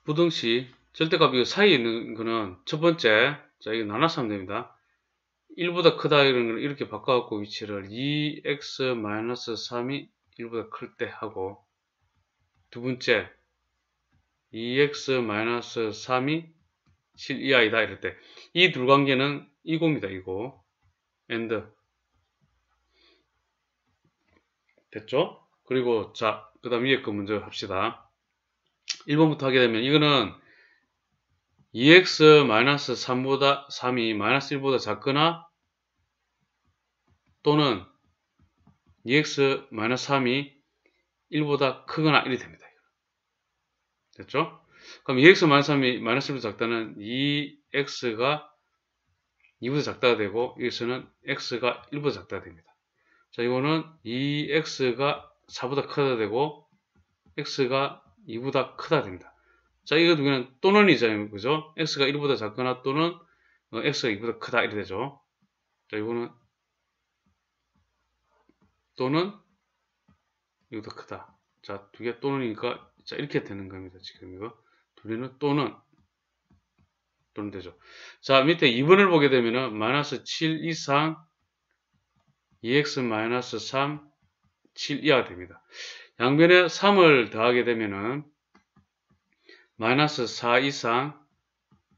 부등식 절대값 이거 사이에 있는 거는 첫 번째, 자, 이거 나눠서 하면 됩니다. 1보다 크다 이런 거는 이렇게 바꿔갖고 위치를 2x-3이 1보다 클 때 하고, 두 번째 2x-3이 7 이하이다 이럴 때, 이 둘 관계는 이고입니다. 이고 and 됐죠? 그리고 자, 그 다음 위에 거 먼저 합시다. 1번부터 하게 되면 이거는 2x-3보다 3이 -1보다 작거나 또는 2x-3이 1보다 크거나 이렇게 됩니다. 됐죠? 그럼 2x-3이 -1보다 작다는 2x가 2보다 작다가 되고, 여기서는 x가 1보다 작다가 됩니다. 자, 이거는 2x가 4보다 크다 되고, x가 2보다 크다 됩니다. 자, 이거 두 개는 또는이잖아요. 그죠? x가 1보다 작거나 또는 x가 2보다 크다 이렇게 되죠. 자, 이거는 또는 이거보다 크다. 자, 두 개 또는이니까 자, 이렇게 되는 겁니다. 지금 이거 두 개는 또는 되죠. 자, 밑에 2번을 보게 되면은 -7 이상 2x-3 7 이하가 됩니다. 양변에 3을 더하게 되면은 -4 이상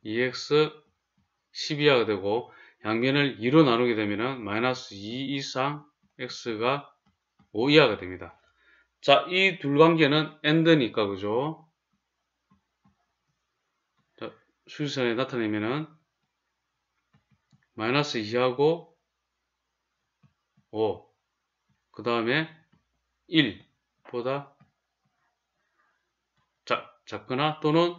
2x 10 이하가 되고, 양변을 2로 나누게 되면은 -2 이상 x가 5 이하가 됩니다. 자, 이 둘 관계는 and니까, 그죠? 자, 수직선에 나타내면은 -2하고 5, 그 다음에 1보다 작거나 또는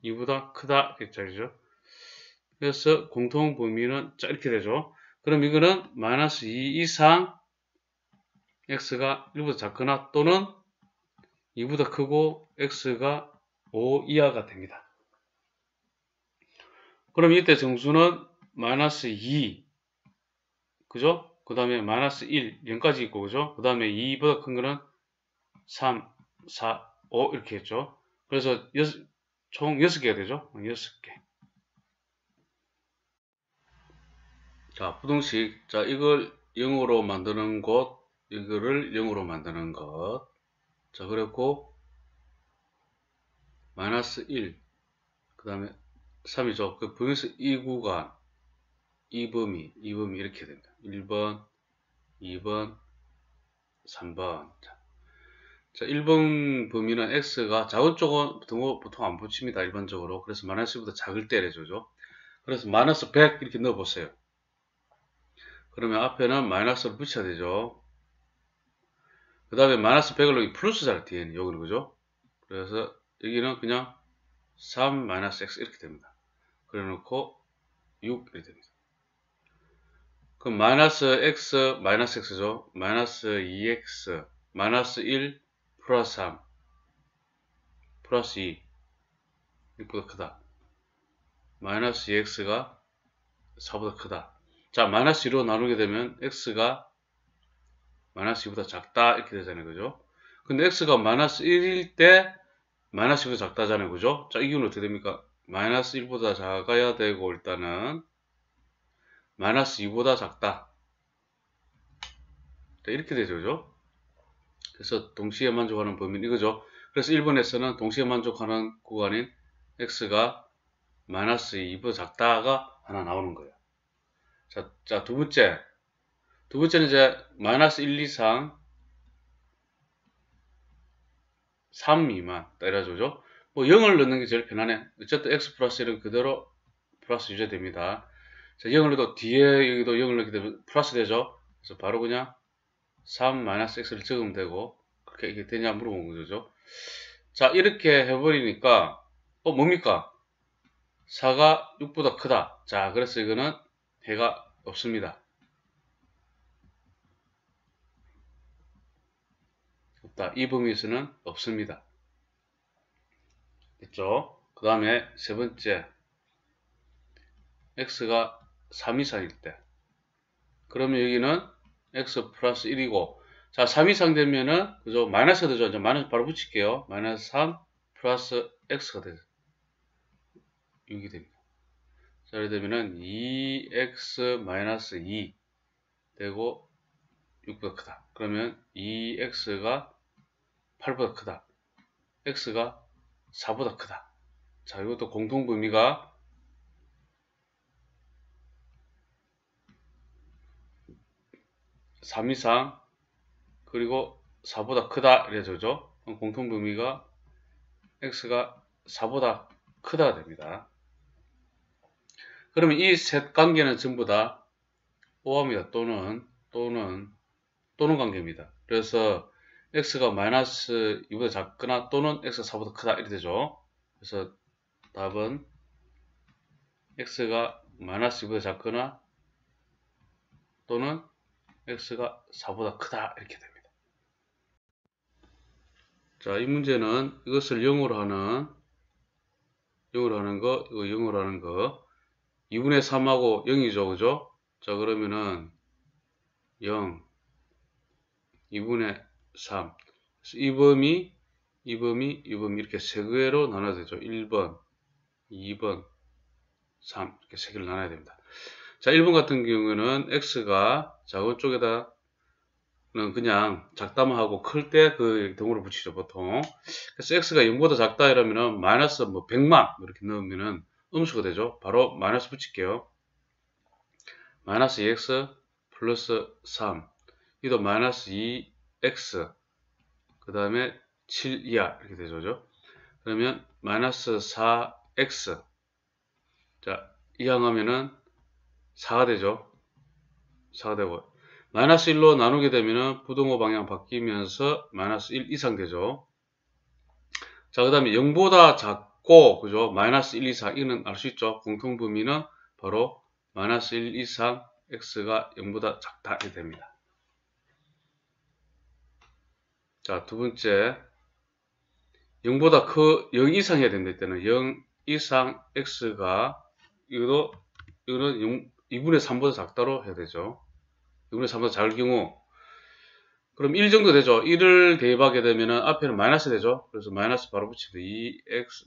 2보다 크다 이렇게. 그래서 공통 범위는 이렇게 되죠. 그럼 이거는 -2 이상 x가 1보다 작거나 또는 2보다 크고 x가 5 이하가 됩니다. 그럼 이때 정수는 -2, 그죠? 그 다음에 -1, 0까지 있고, 그죠? 그 다음에 2보다 큰 거는 3, 4, 5 이렇게 했죠. 그래서 총 6개가 되죠. 6개. 자, 부등식. 자, 이걸 0으로 만드는 곳, 이거를 0으로 만드는 것. 자, 그랬고, -1, 그 다음에 3이죠. 그 범위에서 이 구간, 이 범위 이렇게 됩니다. 1번, 2번, 3번. 자, 1번 범위는 x가 작은 쪽은 보통 안 붙입니다. 일반적으로. 그래서 -1보다 작을 때 해줘죠. 그래서 -100 이렇게 넣어보세요. 그러면 앞에는 마이너스를 붙여야 되죠. 그 다음에 -100을 여기 플러스잖아요. 뒤에는 여기는, 그죠? 그래서 여기는 그냥 3-x 이렇게 됩니다. 그래 놓고 6 이렇게 됩니다. 그럼 -x, -x죠. -2x, -1 플러스 3 플러스 2 이보다 크다. -2x가 4보다 크다. 자, -2로 나누게 되면 x가 -2보다 작다 이렇게 되잖아요. 그죠? 근데 x가 -1일 때 -2보다 작다잖아요. 그죠? 자, 이 경우는 어떻게 됩니까? -1보다 작아야 되고, 일단은 -2보다 작다. 자, 이렇게 되죠. 그죠? 그래서 동시에 만족하는 범위는 이거죠. 그래서 1번에서는 동시에 만족하는 구간인 x가 -2보다 작다가 하나 나오는 거예요. 자, 두 번째는 이제 -1 이상 3 미만 때려주죠. 뭐 0을 넣는 게 제일 편하네. 어쨌든 x 플러스 1은 그대로 플러스 유지됩니다. 자, 0을 넣어도 뒤에 여기도 0을 넣게 되면 플러스 되죠. 그래서 바로 그냥 3-x를 적으면 되고, 그렇게 이게 되냐 물어본 거죠. 자, 이렇게 해버리니까 뭡니까? 4가 6보다 크다. 자, 그래서 이거는 해가 없습니다. 없다. 이 범위에서는 없습니다. 됐죠? 그 다음에 세 번째, x가 3 이상일 때, 그러면 여기는 x 플러스 1이고, 자, 3 이상 되면은, 그죠? 마이너스가 되죠? 이제 마이너스 바로 붙일게요. -3 플러스 x가 되죠. 6이 됩니다. 자, 이렇게 되면은 2x 마이너스 2 되고 6보다 크다. 그러면 2x가 8보다 크다. x가 4보다 크다. 자, 이것도 공통범위가 3 이상 그리고 4보다 크다 이래져죠. 공통범위가 x가 4보다 크다가 됩니다. 그러면 이 셋 관계는 전부 다 오합니다. 또는 관계입니다. 그래서 x가 마이너스 2보다 작거나 또는 x가 4보다 크다 이렇게 되죠. 그래서 답은 x가 마이너스 2보다 작거나 또는 x가 4보다 크다 이렇게 됩니다. 자, 이 문제는 이것을 0으로 하는 거, 이거 0으로 하는 거 2분의 3하고 0이죠. 그죠? 자, 그러면은 0 2분의 3 그래서 이 범위 이렇게 세 개로 나눠야 되죠. 1번 2번 3 이렇게 세 개를 나눠야 됩니다. 자, 1번 같은 경우에는 x가 작은 쪽에다는 그냥 작다만 하고 클 때 그 등호를 붙이죠, 보통. 그래서 x가 0보다 작다 이러면은 마이너스 뭐 100만 이렇게 넣으면은 음수가 되죠. 바로 마이너스 붙일게요. 마이너스 2x 플러스 3 이도 마이너스 2x 그 다음에 7 이하 이렇게 되죠. 그러면 마이너스 4x 자, 이항하면은 4가 되죠. 4가 되고 마이너스 1로 나누게 되면은 부등호 방향 바뀌면서 마이너스 1 이상 되죠. 자, 그 다음에 0보다 작고 그죠? 마이너스 1 이상 이는 알 수 있죠. 공통범위는 바로 마이너스 1 이상 x가 0보다 작다 이렇게 됩니다. 자, 두 번째 0보다 0 이상 해야 됩니다. 이때는 0 이상 x가 이거는 2분의 3보다 작다로 해야 되죠. 2분의 3보다 작을 경우 그럼 1 정도 되죠. 1을 대입하게 되면은 앞에는 마이너스 되죠. 그래서 마이너스 바로 붙이면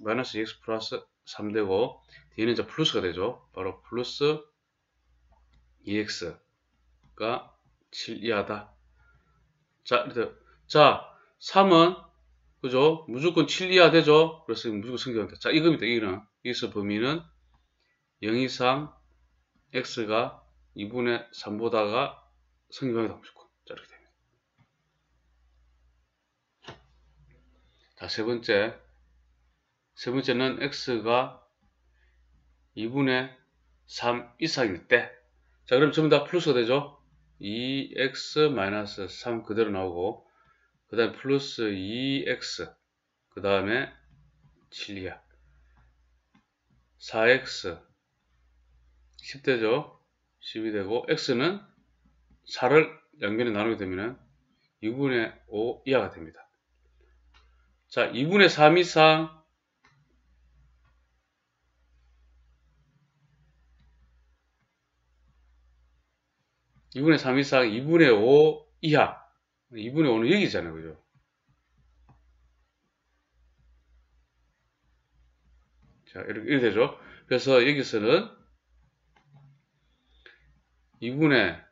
마이너스 2x 플러스 3 되고 뒤에는 이제 플러스가 되죠. 바로 플러스 2x가 7 이하다. 자, 3은 그죠? 무조건 7 이하 되죠? 그래서 무조건 성립한다. 자, 이겁니다. 이거는. 여기서 범위는 0 이상 x가 2분의 3보다가 성립하게 되고 무조건. 자, 이렇게 됩니다. 자, 세 번째는 x가 2분의 3 이상일 때. 자, 그럼 전부 다 플러스가 되죠? 2x 3 그대로 나오고, 그 다음에 플러스 2x, 그 다음에 7 이하. 4x, 10되죠? 10이 되고, x는 4를 양변에 나누게 되면 2분의 5 이하가 됩니다. 자, 2분의 3 이상, 2분의 3 이상 2분의 5 이하. 2분의 5는 여기잖아요. 그죠? 자, 이렇게 되죠? 그래서 여기서는 2분의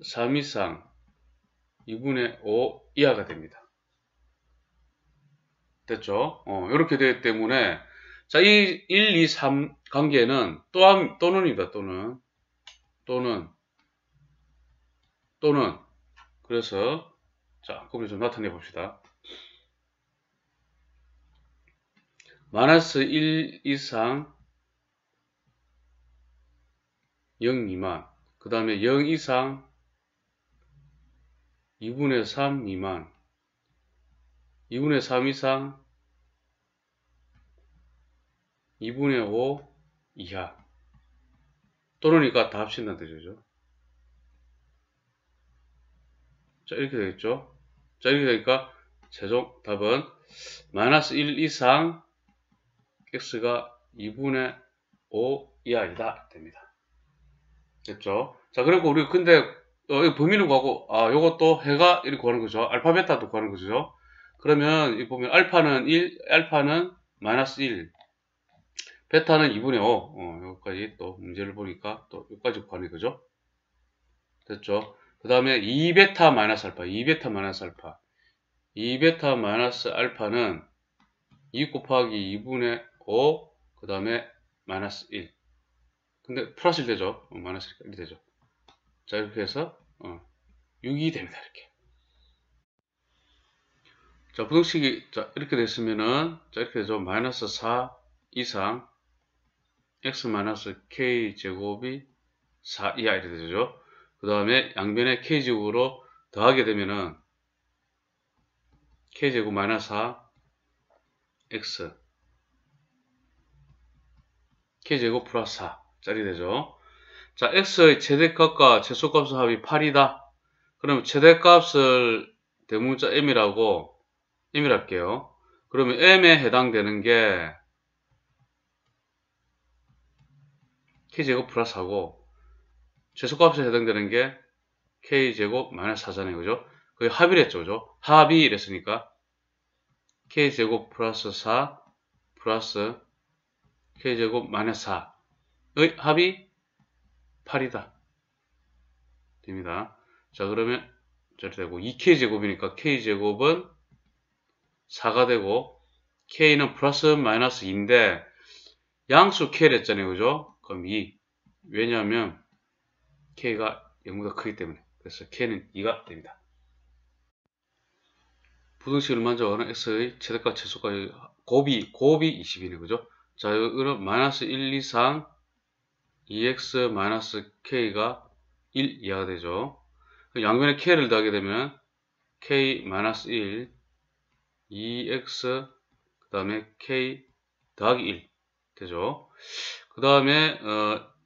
3 이상 2분의 5 이하가 됩니다. 됐죠? 이렇게 되기 때문에, 자, 이 1, 2, 3 관계는 또는입니다. 또는. 그래서, 자, 그걸 좀 나타내 봅시다. 마이너스 1 이상 0 미만. 그 다음에 0 이상 2분의 3 미만. 2분의 3 이상 2분의 5 이하. 또는이니까 다 합친다는 뜻이죠. 자, 이렇게 되겠죠. 자, 이렇게 되니까 최종 답은 마이너스 1 이상 x가 2분의 5 이하이다 됩니다. 됐죠? 자, 그리고 우리 근데 범위는 구하고 요것도 해가 이렇게 구하는 거죠. 알파벳도 구하는 거죠. 그러면 이 보면 알파는 1, 알파는 마이너스 1, 베타는 2분의 5. 여기까지 또 문제를 보니까 또 여기까지 구하네, 그죠? 됐죠? 그 다음에 2베타 마이너스 알파, 2베타 마이너스 알파. 2베타 마이너스 알파는 2 곱하기 2분의 5, 그 다음에 마이너스 1. 근데 플러스 1 되죠? 마이너스 1이 되죠. 자, 이렇게 해서 6이 됩니다. 이렇게. 자, 부등식이 자, 이렇게 됐으면은 자, 이렇게 되죠. 마이너스 4 이상 x 마이너스 k 제곱이 4 이하 이렇게 되죠. 그 다음에 양변에 k제곱으로 더하게 되면은 k제곱 마이너스 4 x k제곱 플러스 4짜리 되죠. 자, x의 최대값과 최소값의 합이 8이다. 그러면 최대값을 대문자 m이라고 할게요. 그러면 m에 해당되는 게 k제곱 플러스 4고 최소값에 해당되는 게 k제곱 마이너스 4잖아요. 그죠? 거의 합이랬죠. 그죠? 합이 이랬으니까 k제곱 플러스 4 플러스 k제곱 마이너스 4의 합이 8이다. 됩니다. 자, 그러면 저렇게 되고 2k제곱이니까 k제곱은 4가 되고 k는 플러스 마이너스 2인데 양수 k를 했잖아요. 그죠? 그럼 2. 왜냐하면 k가 0보다 크기 때문에. 그래서 k는 2가 됩니다. 부등식을 만족하는 x의 최대값 최소값의 곱이 20이네. 그죠? 자, 이거는 마이너스 1 이상 2x 마이너스 k가 1 이하가 되죠. 양변에 k를 더하게 되면 k 마이너스 1 2x 그 다음에 k 더하기 1 되죠. 그 다음에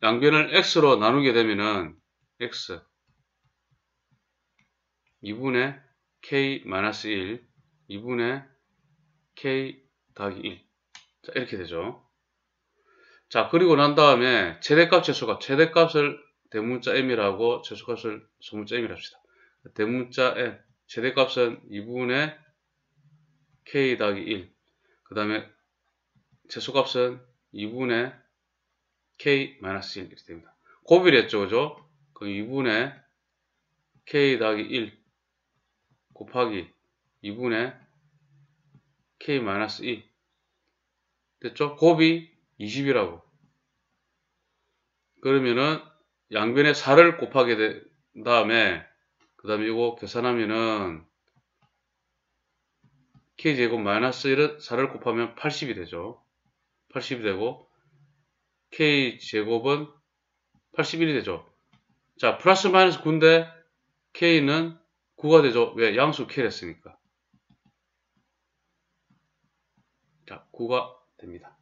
양변을 x로 나누게 되면은 x 2분의 k 마이너스 1 2분의 k 더하기 1 자, 이렇게 되죠. 자, 그리고 난 다음에 최대값 최소값 최대값을 대문자 m이라고 최소값을 소문자 m이라 합시다. 대문자 m 최대값은 2분의 k 더하기 1 그 다음에 최소값은 2분의 k 마이너스 1 이렇게 됩니다. 곱이를 했죠. 그죠? 그럼 2분의 k 더하기 1 곱하기 2분의 k 마이너스 1 됐죠? 곱이 20이라고. 그러면은 양변에 4를 곱하게 된 다음에 그 다음에 이거 계산하면은 k제곱 마이너스 1은 4를 곱하면 80이 되죠. 80이 되고 k제곱은 81이 되죠. 자, 플러스 마이너스 9인데 k는 9가 되죠. 왜? 양수 k를 했으니까. 자, 9가 됩니다.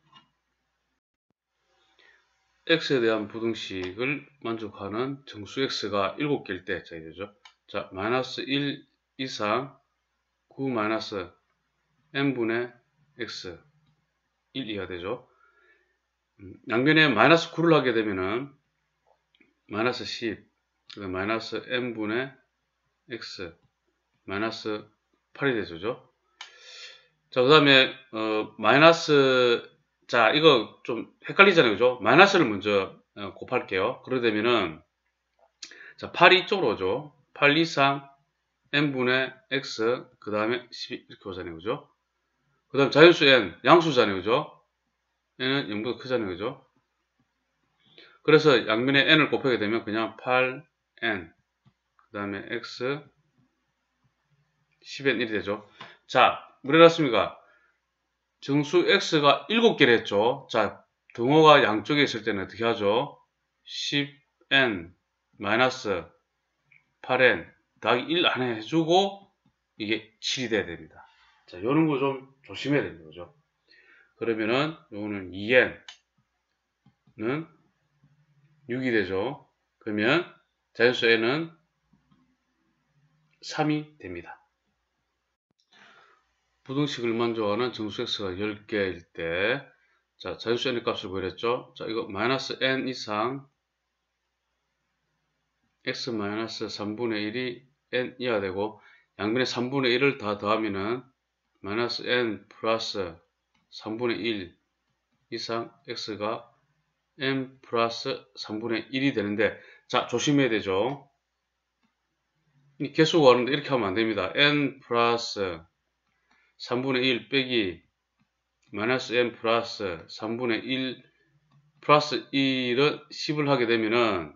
x에 대한 부등식을 만족하는 정수 x가 7개일 때 자, 되죠. 자, 마이너스 1 이상 9 마이너스 n분의 x 1 이하 되죠. 양변에 마이너스 9를 하게 되면은 마이너스 10 마이너스 n분의 x 마이너스 8이 되죠. 자, 그 다음에 마이너스 자, 이거 좀 헷갈리잖아요. 그죠? 마이너스를 먼저 곱할게요. 그러게 되면은 자, 8이 이쪽으로 오죠. 8 이상 n분의 x 그 다음에 12 이렇게 오잖아요. 그죠? 그 다음 자연수 n 양수잖아요. 그죠? n은 0보다 크잖아요. 그죠? 그래서 양면에 n을 곱하게 되면 그냥 8n 그 다음에 x 10n 1이 되죠. 자, 뭐래놨습니까? 정수 x가 7개를 했죠. 자, 등호가 양쪽에 있을 때는 어떻게 하죠? 10n 마이너스 8n 더하기 1 안에 해주고 이게 7이 돼야 됩니다. 자, 요런 거 좀 조심해야 됩니다. 그죠? 그러면은 요거는 2n은 6이 되죠. 그러면 자연수 n은 3이 됩니다. 부등식을 만족하는 정수 x가 10개일 때 자, 자연수 n의 값을 구했죠. 자, 이거 마이너스 n 이상 x 마이너스 3분의 1이 n 이하 되고 양변에 3분의 1을 다 더하면은 마이너스 n 플러스 3분의 1 이상 x가 n 플러스 3분의 1이 되는데, 자, 조심해야 되죠. 이 개수 구하는데 이렇게 하면 안 됩니다. n 플러스 3분의 1 빼기 마이너스 n 플러스 3분의 1 플러스 1은 10을 하게 되면은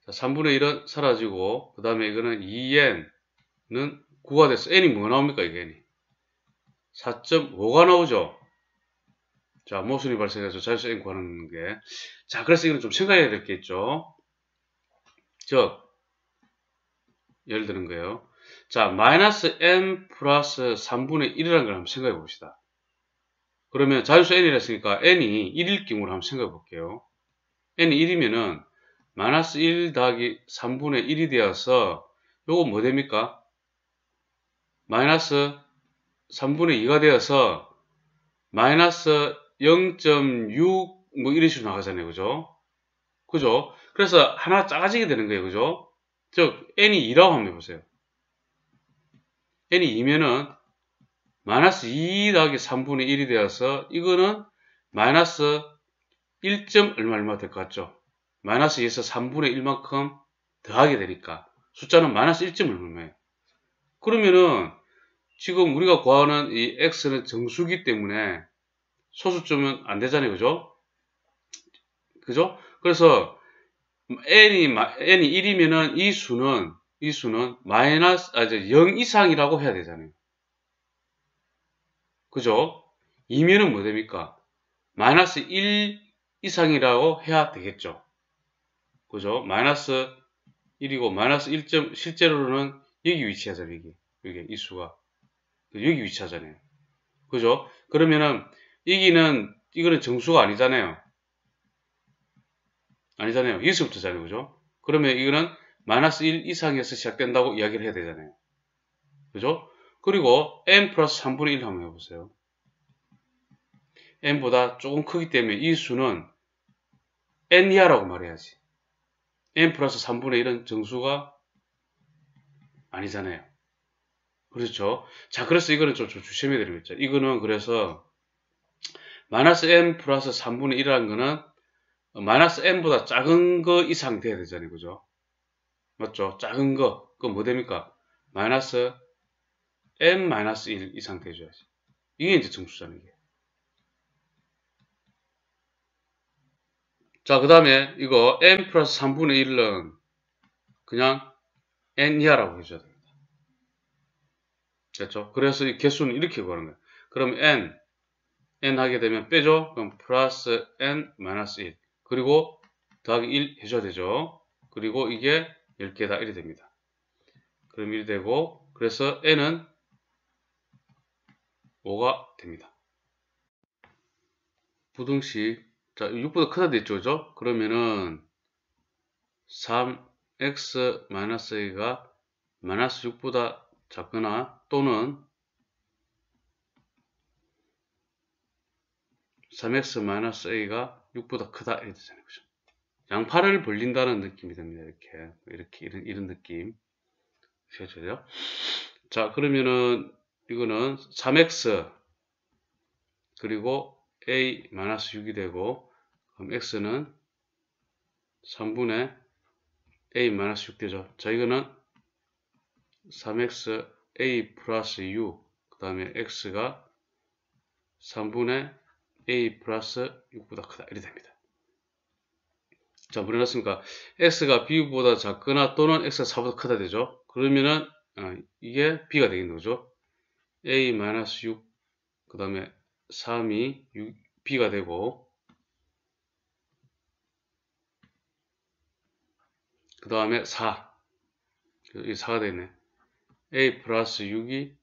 3분의 1은 사라지고, 그 다음에 이거는 2n은 9가 돼서 n이 뭐 나옵니까? 이게 n이 4.5가 나오죠. 자, 모순이 발생해서 자연수 n 구하는 게. 자, 그래서 이건 좀 생각해야 될 게 있죠. 즉, 예를 드는 거예요. 자, 마이너스 n 플러스 3분의 1이라는 걸 한번 생각해 봅시다. 그러면 자연수 n이라 했으니까 n이 1일 경우를 한번 생각해 볼게요. n이 1이면은 마이너스 1 더하기 3분의 1이 되어서 요거 뭐 됩니까? 마이너스 3분의 2가 되어서 마이너스 0.6 뭐 이런 식으로 나가잖아요. 그죠? 그죠? 그래서 하나 작아지게 되는 거예요. 그죠? 즉 n이 2라고 한번 해보세요. n이 2면은 마이너스 2 더하기 3분의 1이 되어서 이거는 마이너스 1. 얼마 될 것 같죠? 마이너스 2에서 3분의 1만큼 더하게 되니까 숫자는 마이너스 1. 얼마예요? 그러면은 지금 우리가 구하는 이 x는 정수기 때문에 소수점은 안 되잖아요. 그죠? 그죠? 그래서 n이 1이면은 이 수는 마이너스 0 이상이라고 해야 되잖아요. 그죠? 2면은 뭐 됩니까? 마이너스 1 이상이라고 해야 되겠죠. 그죠? 마이너스 1이고 마이너스 1점 실제로는 여기 위치하잖아요. 여기 이 수가 여기 위치하잖아요. 그죠? 그러면은 이거는 정수가 아니잖아요. 아니잖아요. 여기서부터잖아요. 그죠? 그러면 이거는 마이너스 1 이상에서 시작된다고 이야기를 해야 되잖아요. 그죠? 그리고 n 플러스 3분의 1 한번 해보세요. n보다 조금 크기 때문에 이 수는 n 이하라고 말해야지. n 플러스 3분의 1은 정수가 아니잖아요. 그렇죠? 자, 그래서 이거는 좀 조심해야 되겠죠. 이거는 그래서 마이너스 n 플러스 3분의 1이라는 거는 마이너스 n보다 작은 거 이상 돼야 되잖아요. 그죠? 맞죠? 작은 거. 그건 뭐 됩니까? 마이너스 n 마이너스 1 이상 돼줘야지. 이게 이제 정수잖아요. 이게. 자, 그 다음에 이거 n 플러스 3분의 1은 그냥 n 이하라고 해줘야 됩니다. 됐죠? 그래서 이 개수는 이렇게 구하는 거예요. 그럼 n 하게 되면 빼죠? 그럼 플러스 n 마이너스 1 그리고 더하기 1 해줘야 되죠? 그리고 이게 10개다 1이 됩니다. 그럼 1이 되고 그래서 n은 5가 됩니다. 부등식 자 6보다 크다 됐죠? 그죠? 그러면은 3x-a가 마이너스 6보다 작거나 또는 3x-a가 6보다 크다 이렇게 되잖아요. 그죠? 양파를 벌린다는 느낌이 됩니다. 이렇게 이런 느낌. 되죠? 자, 그러면은 이거는 3x 그리고 a-6이 되고 그럼 x는 3분의 a-6 되죠. 자, 이거는 3x a 플러스 6 그 다음에 x가 3분의 a 플러스 6보다 크다 이렇게 됩니다. 자, 뭐라 했습니까? x가 b보다 작거나 또는 x가 4보다 크다 되죠. 그러면은 이게 b가 되겠는 거죠. a-6 그 다음에 3이 b가 되고 그 다음에 4 이 4가 되네. a 플러스 6이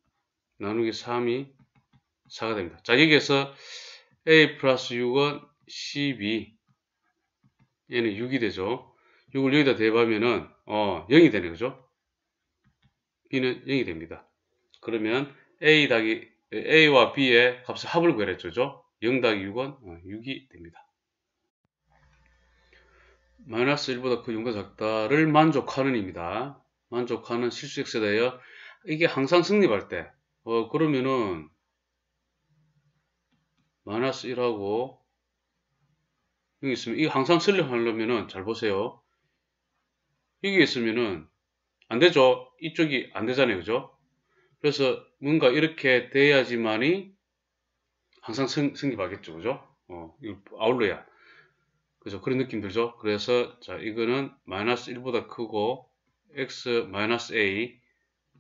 나누기 3이 4가 됩니다. 자, 여기에서 a 플러스 6은 12 얘는 6이 되죠. 6을 여기다 대입하면은 0이 되네. 그죠? b는 0이 됩니다. 그러면 a와 b의 값을 합을 구하랬죠. 그죠? 0 더하기 6은 6이 됩니다. 마이너스 1보다 그 0보다 작다를 만족하는 입니다. 만족하는 실수 x에 대하여 이게 항상 성립할 때 그러면은 마이너스 1하고 여기 있으면 이거 항상 쓰려면은 잘 보세요. 여기 있으면은 안 되죠. 이쪽이 안 되잖아요. 그죠? 그래서 뭔가 이렇게 돼야지만이 항상 성립하겠죠. 그죠? 이거 아울러야. 그죠? 그런 느낌 들죠? 그래서 자, 이거는 마이너스 1보다 크고 x 마이너스 a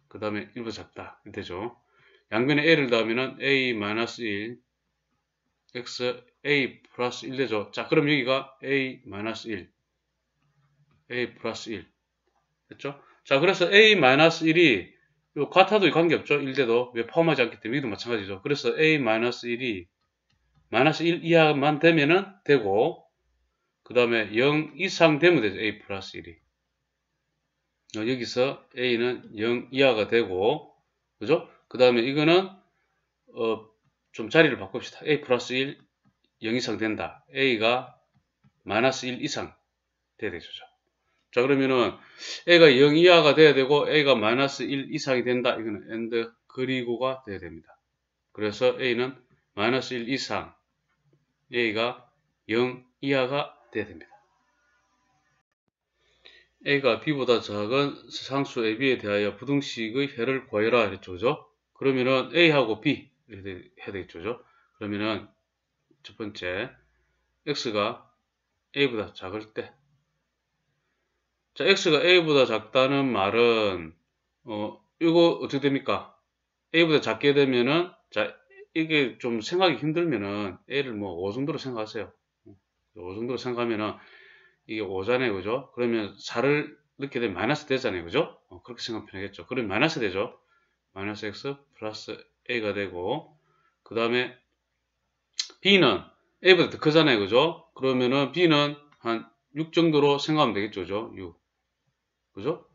그 다음에 1보다 작다. 이렇게 되죠. 양변에 a를 더하면은 a 마이너스 1 x a 플러스 1 되죠. 자, 그럼 여기가 a 마이너스 1 a 플러스 1 됐죠? 자, 그래서 a 마이너스 1이 요 같아도 관계없죠. 1대도 왜 포함하지 않기 때문에 여기도 마찬가지죠. 그래서 a 마이너스 1이 마이너스 1 이하만 되면은 되고 그 다음에 0 이상 되면 되죠. a 플러스 1이 여기서 a는 0 이하가 되고 그죠? 그 다음에 이거는 좀 자리를 바꿉시다. a 플러스 1 0 이상 된다. a가 마이너스 1 이상 돼야 되죠. 자, 그러면은 a가 0 이하가 돼야 되고 a가 마이너스 1 이상이 된다. 이거는 and 그리고가 돼야 됩니다. 그래서 a는 마이너스 1 이상 a가 0 이하가 돼야 됩니다. a가 b보다 작은 상수 ab에 대하여 부등식의 해를 구하여라 이랬죠. 그죠? 그러면은 a하고 b 이렇게 해야 되겠죠. 그죠? 그러면은 첫 번째 x가 a보다 작을 때 자, x가 a보다 작다는 말은 이거 어떻게 됩니까? a보다 작게 되면은 자, 이게 좀 생각이 힘들면은 a를 뭐 5 정도로 생각하세요. 5 정도로 생각하면은 이게 5잖아요. 그죠? 그러면 4를 넣게 되면 마이너스 되잖아요. 그죠? 그렇게 생각하면 편하겠죠. 그러면 마이너스 되죠. 마이너스 x 플러스 a가 되고 그 다음에 b는 a보다 더 크잖아요. 그죠? 그러면은 b는 한 6 정도로 생각하면 되겠죠. 그죠? 6. 그죠?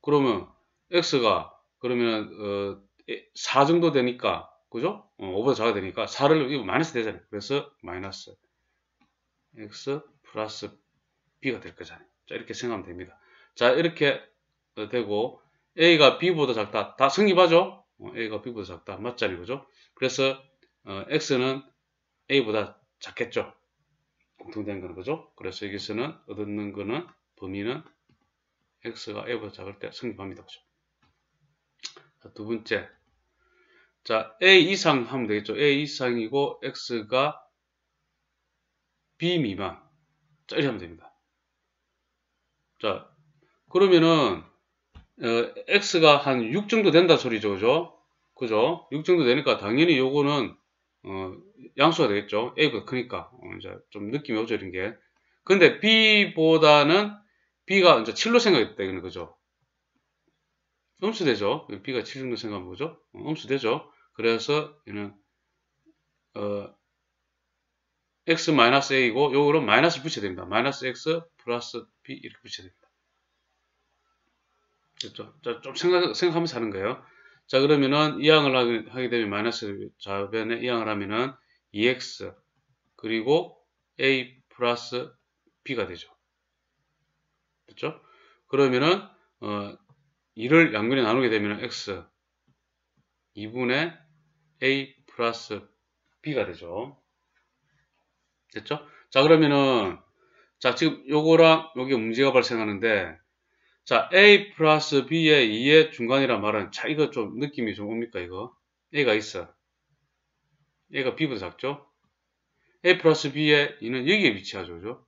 그러면 x가 그러면 4 정도 되니까 그죠? 5보다 작아 되니까 4를 이거 마이너스 되잖아요. 그래서 마이너스 x 플러스 b가 될 거잖아요. 자, 이렇게 생각하면 됩니다. 자, 이렇게 되고 a가 b보다 작다. 다 성립하죠? a가 b보다 작다. 맞잖아요. 그죠? 그래서 x는 a보다 작겠죠. 공통된 거는 그죠? 그래서 여기서는 얻는 거는 범위는 x가 a보다 작을 때 성립합니다. 그죠? 자, 두 번째. 자, a 이상 하면 되겠죠. a 이상이고 x가 b 미만. 자, 이렇게 하면 됩니다. 자, 그러면은 x가 한 6 정도 된다 소리죠. 그죠? 그죠? 6 정도 되니까 당연히 요거는 양수가 되겠죠. a보다 크니까. 이제 좀 느낌이 오죠, 이런 게. 근데 b보다는 b가 이제 7로 생각했다 이거는 그죠? 음수되죠. b가 7 정도 생각하면 뭐죠? 음수되죠. 그래서 얘는 x-a이고 요거로 마이너스 붙여야 됩니다. 마이너스 x 플러스 b 이렇게 붙여야 됩니다. 됐죠? 자, 좀 생각하면서 하는 거예요. 자, 그러면은 이항을 하게 되면 마이너스 좌변에 이항을 하면은 2x 그리고 a 플러스 b가 되죠. 됐죠? 그러면은 2를 양변에 나누게 되면 x 2분의 a 플러스 b가 되죠. 됐죠? 자, 그러면은 자, 지금 요거랑 요게 문제가 발생하는데 자, a 플러스 b의 2의 중간이란 말은 자, 이거 좀 느낌이 좀 옵니까 이거? a가 있어. a가 b보다 작죠? a 플러스 b의 2는 여기에 위치하죠. 그죠?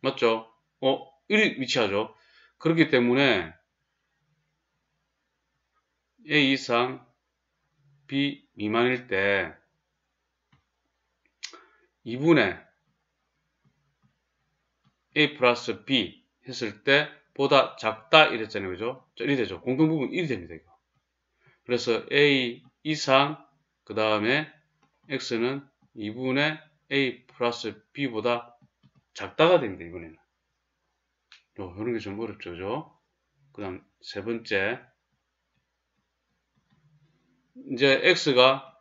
맞죠? 여기 위치하죠. 그렇기 때문에 a 이상 b 미만일 때 2분의 a 플러스 b 했을 때 보다 작다 이랬잖아요. 그죠? 자, 1이 되죠. 공통부분 1이 됩니다. 이거. 그래서 a 이상 그 다음에 x는 2분의 a 플러스 b보다 작다가 됩니다. 이번에는. 이런 게 좀 어렵죠. 그죠? 그 다음 세 번째 이제 x가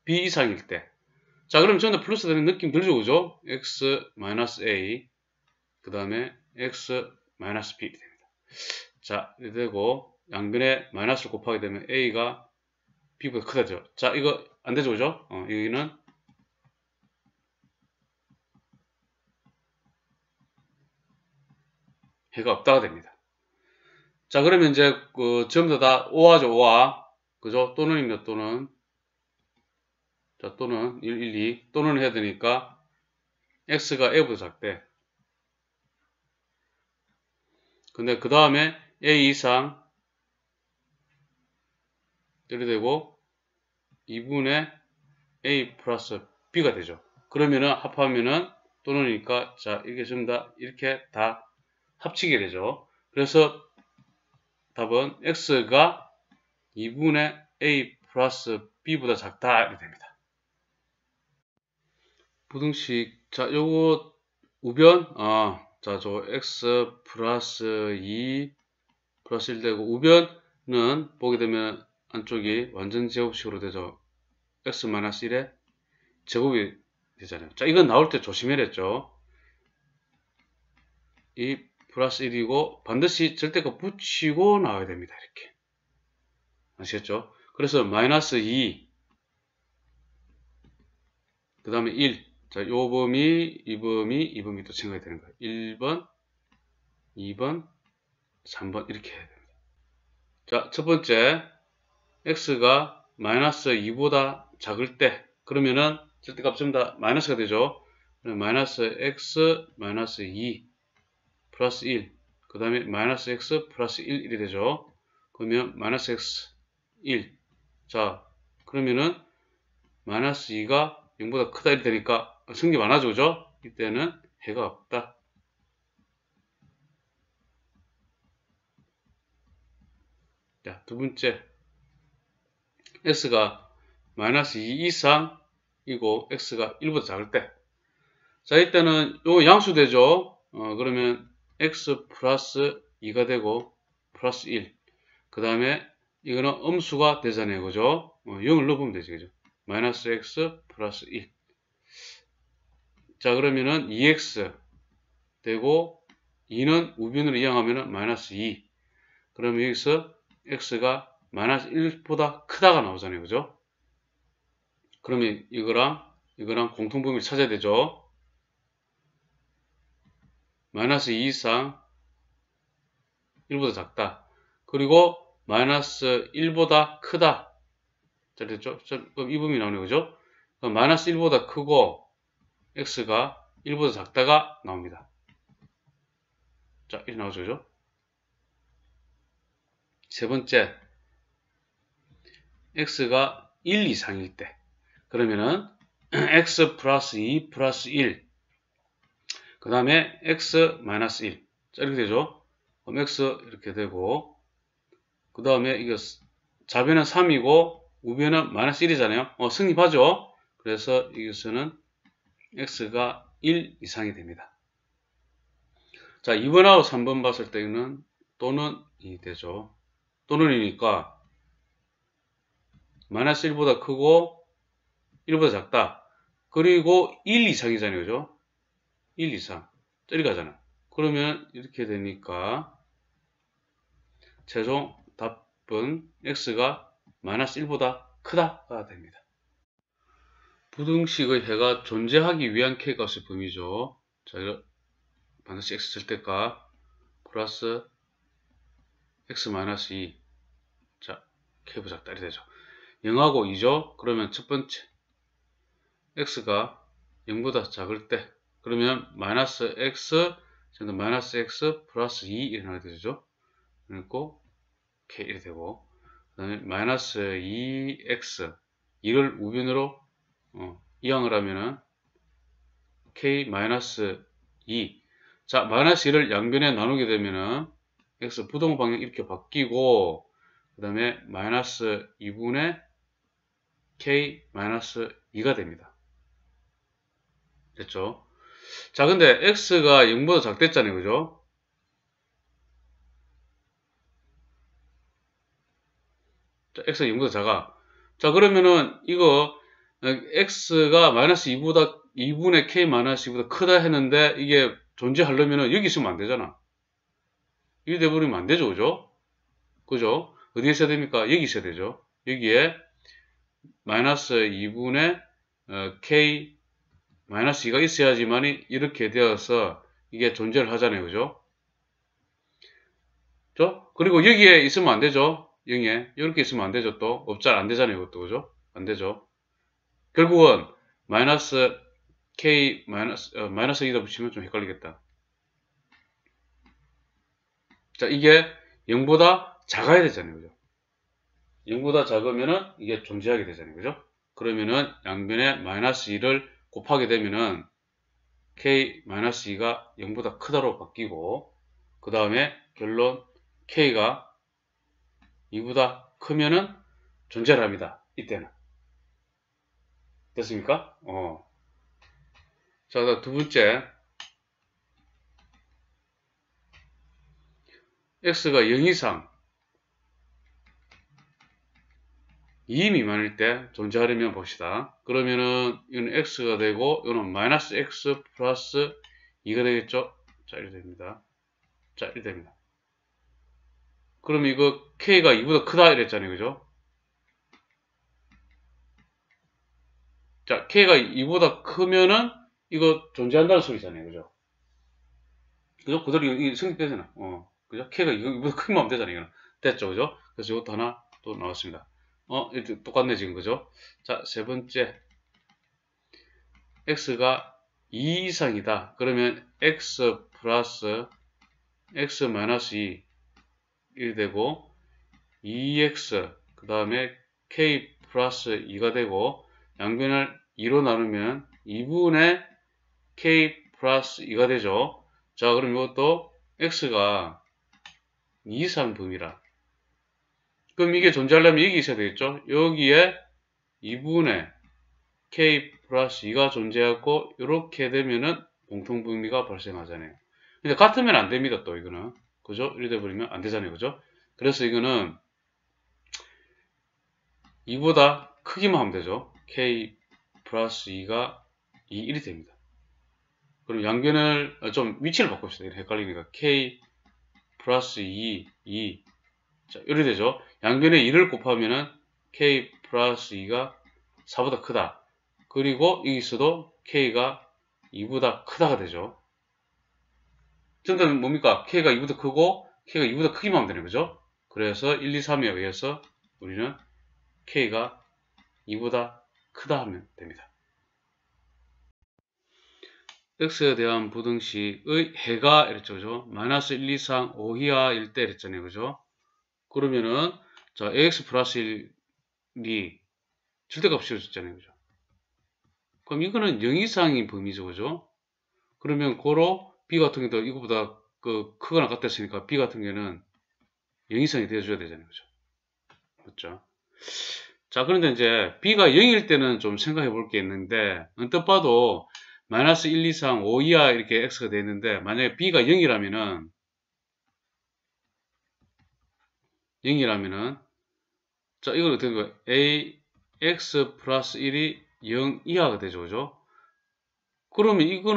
b 이상일 때 자, 그럼 전부 다 플러스 되는 느낌 들죠? 그죠? x-a 그 다음에 x-b 됩니다. 자, 이렇게 되고, 양변에 마이너스를 곱하게 되면 A가 B보다 크다죠. 자, 이거 안 되죠, 그죠? 여기는 해가 없다가 됩니다. 자, 그러면 이제, 전부 다 O하죠, O하. 그죠? 또는입니다, 또는. 자, 또는 1, 1, 2. 또는 해야 되니까, X가 A보다 작대. 근데 그 다음에 A 이상, 이렇게 되고, 2분의 A 플러스 B가 되죠. 그러면은 합하면은 또는이니까, 자, 이게 전부 다 이렇게 다 합치게 되죠. 그래서 답은 X가 2분의 A 플러스 B보다 작다 이렇게 됩니다. 부등식, 자, 요거 우변, 자, 저 X 플러스 2 플러스 1 되고, 우변은 보게 되면 안쪽이 완전 제곱식으로 되죠. X 마이너스 1에 제곱이 되잖아요. 자, 이건 나올 때 조심해야겠죠. 이 플러스 1이고 반드시 절대값 붙이고 나와야 됩니다. 이렇게. 아시겠죠? 그래서 마이너스 2, 그 다음에 1. 자, 요 범위, 이 범위 또 생각해야 되는 거예요. 1번, 2번, 3번 이렇게 해야 됩니다. 자, 첫 번째 x가 마이너스 2보다 작을 때 그러면은 절대값 전부 다 마이너스가 되죠. 마이너스 x 마이너스 2 플러스 1, 그 다음에 마이너스 x 플러스 1, 이렇게 되죠. 그러면 마이너스 x 1. 자, 그러면은 마이너스 2가 0보다 크다 이렇게 되니까 승리 많아져, 그죠? 이때는 해가 없다. 자, 두 번째. x가 마이너스 2 이상이고 x가 1보다 작을 때. 자, 이때는 요거 양수되죠? 그러면 x 플러스 2가 되고 플러스 1. 그 다음에 이거는 음수가 되잖아요. 그죠? 0을 넣어보면 되지. 그죠? 마이너스 x 플러스 1. 자, 그러면은 2x 되고 2는 우변으로 이항하면은 마이너스 2. 그러면 여기서 x가 마이너스 1보다 크다가 나오잖아요. 그죠? 그러면 이거랑 공통범위를 찾아야 되죠. 마이너스 2 이상 1보다 작다. 그리고 마이너스 1보다 크다. 자, 됐죠? 그럼 이 범위 나오네요. 그죠? 그럼 마이너스 1보다 크고 x가 1보다 작다가 나옵니다. 자, 이렇게 나오죠. 그죠? 세 번째, x가 1 이상일 때. 그러면은 x 플러스 2 플러스 1. 그 다음에 x 마이너스 1. 자, 이렇게 되죠? 그럼 x 이렇게 되고, 그 다음에 이거 좌변은 3이고 우변은 마이너스 1이잖아요. 승립하죠? 그래서 이것은 x가 1 이상이 됩니다. 자, 2번하고 3번 봤을 때는 또는이 되죠. 또는이니까 마이너스 1보다 크고 1보다 작다. 그리고 1 이상이잖아요. 그죠? 1 이상. 저리 가잖아. 그러면 이렇게 되니까 최종 답은 x가 마이너스 1보다 크다가 됩니다. 부등식의 해가 존재하기 위한 k값의 범위죠. 자, 이거 반드시 x 절대값 플러스 x 마이너스 2. 자, k보다 작다 이렇게 되죠. 0하고 2죠. 그러면 첫 번째 x가 0보다 작을 때 그러면 마이너스 x 플러스 2 이렇게 나오게 되죠. 그리고 k 이렇게 되고 그 다음에 마이너스 2x 2를 우변으로 이항을 하면은 k 마이너스 2. 자, 마이너스 2를 양변에 나누게 되면은 x 부동 방향 이렇게 바뀌고 그 다음에 마이너스 2분의 k 마이너스 2가 됩니다. 됐죠? 자, 근데 x가 0보다 작댔잖아요. 그죠? 자, x가 0보다 작아. 자, 그러면은 이거 x가 마이너스 2분의 k 마이너스 2보다 크다 했는데 이게 존재하려면은 여기 있으면 안 되잖아. 1이 돼버리면 안 되죠. 그죠? 그죠? 어디에 있어야 됩니까? 여기 있어야 되죠. 여기에 마이너스 2분의 k 마이너스 2가 있어야지만이 이렇게 되어서 이게 존재를 하잖아요. 그죠? 그리고 여기에 있으면 안 되죠. 0에. 이렇게 있으면 안 되죠. 또. 없잘 안 되잖아요. 이것도. 그죠? 안 되죠. 결국은 마이너스 k 마이너스 2다 붙이면 좀 헷갈리겠다. 자, 이게 0보다 작아야 되잖아요. 그죠? 0보다 작으면은 이게 존재하게 되잖아요. 그죠? 그러면은 양변에 마이너스 2를 곱하게 되면은 k 마이너스 2가 0보다 크다로 바뀌고, 그 다음에 결론 k가 2보다 크면은 존재를 합니다. 이때는. 됐습니까? 자, 두 번째. x가 0 이상 2 미만일 때 존재하려면 봅시다. 그러면은 이건 x가 되고 이거는 마이너스 x 플러스 2가 되겠죠? 자, 이렇게 됩니다. 자, 이렇게 됩니다. 그럼 이거 k가 2보다 크다 이랬잖아요. 그죠? 자, k가 2보다 크면은 이거 존재한다는 소리잖아요. 그죠? 그죠? 그대로 이 성립되잖아. 그죠? k가 이거보다 크면 하면 되잖아요. 이거는. 됐죠? 그죠? 그래서 이것도 하나 또 나왔습니다. 이렇게 똑같네, 지금. 그죠? 자, 세 번째. x가 2 이상이다. 그러면 x 플러스 x 마이너스 2 1 되고 2x 그 다음에 k 플러스 2가 되고 양변을 2로 나누면 2분의 k 플러스 2가 되죠. 자, 그럼 이것도 x가 2 이상 범위라. 그럼 이게 존재하려면 여기 있어야 되겠죠. 여기에 2분의 k 플러스 2가 존재하고 이렇게 되면은 공통범위가 발생하잖아요. 근데 같으면 안 됩니다. 또 이거는. 그죠? 이렇게 돼버리면 안 되잖아요. 그죠? 그래서 이거는 2보다 크기만 하면 되죠. k 플러스 2가 2, 1이 됩니다. 그럼 양변을 좀 위치를 바꿉시다. 헷갈리니까 k 플러스 2, 2 자, 이렇게 되죠. 양변에 2를 곱하면은 k 플러스 2가 4보다 크다. 그리고 여기서도 k가 2보다 크다가 되죠. 정답은 뭡니까? k가 2보다 크고 k가 2보다 크기만 하면 되는 거죠. 그래서 1, 2, 3에 의해서 우리는 k가 2보다 크다 하면 됩니다. x에 대한 부등식의 해가 이랬죠. 그죠? 마이너스 1 이상 5 이하일 때 이랬잖아요. 그죠? 그러면은 자, ax 플러스 1이 절대값이 줬잖아요. 그죠? 그럼 이거는 0 이상인 범위죠. 그죠? 그러면 고로 b 같은 경우도 이거보다 크거나 같았으니까 b 같은 경우는 0 이상이 되어줘야 되잖아요. 그죠? 맞죠? 자, 그런데 이제 b가 0일 때는 좀 생각해 볼 게 있는데, 언뜻 봐도 마이너스 1 이상 5 이하 이렇게 x가 되어 있는데, 만약에 b가 0이라면은 자, 이걸 어떻게 된 거예요? ax 플러스 1이 0 이하가 되죠. 그죠? 그러면 이거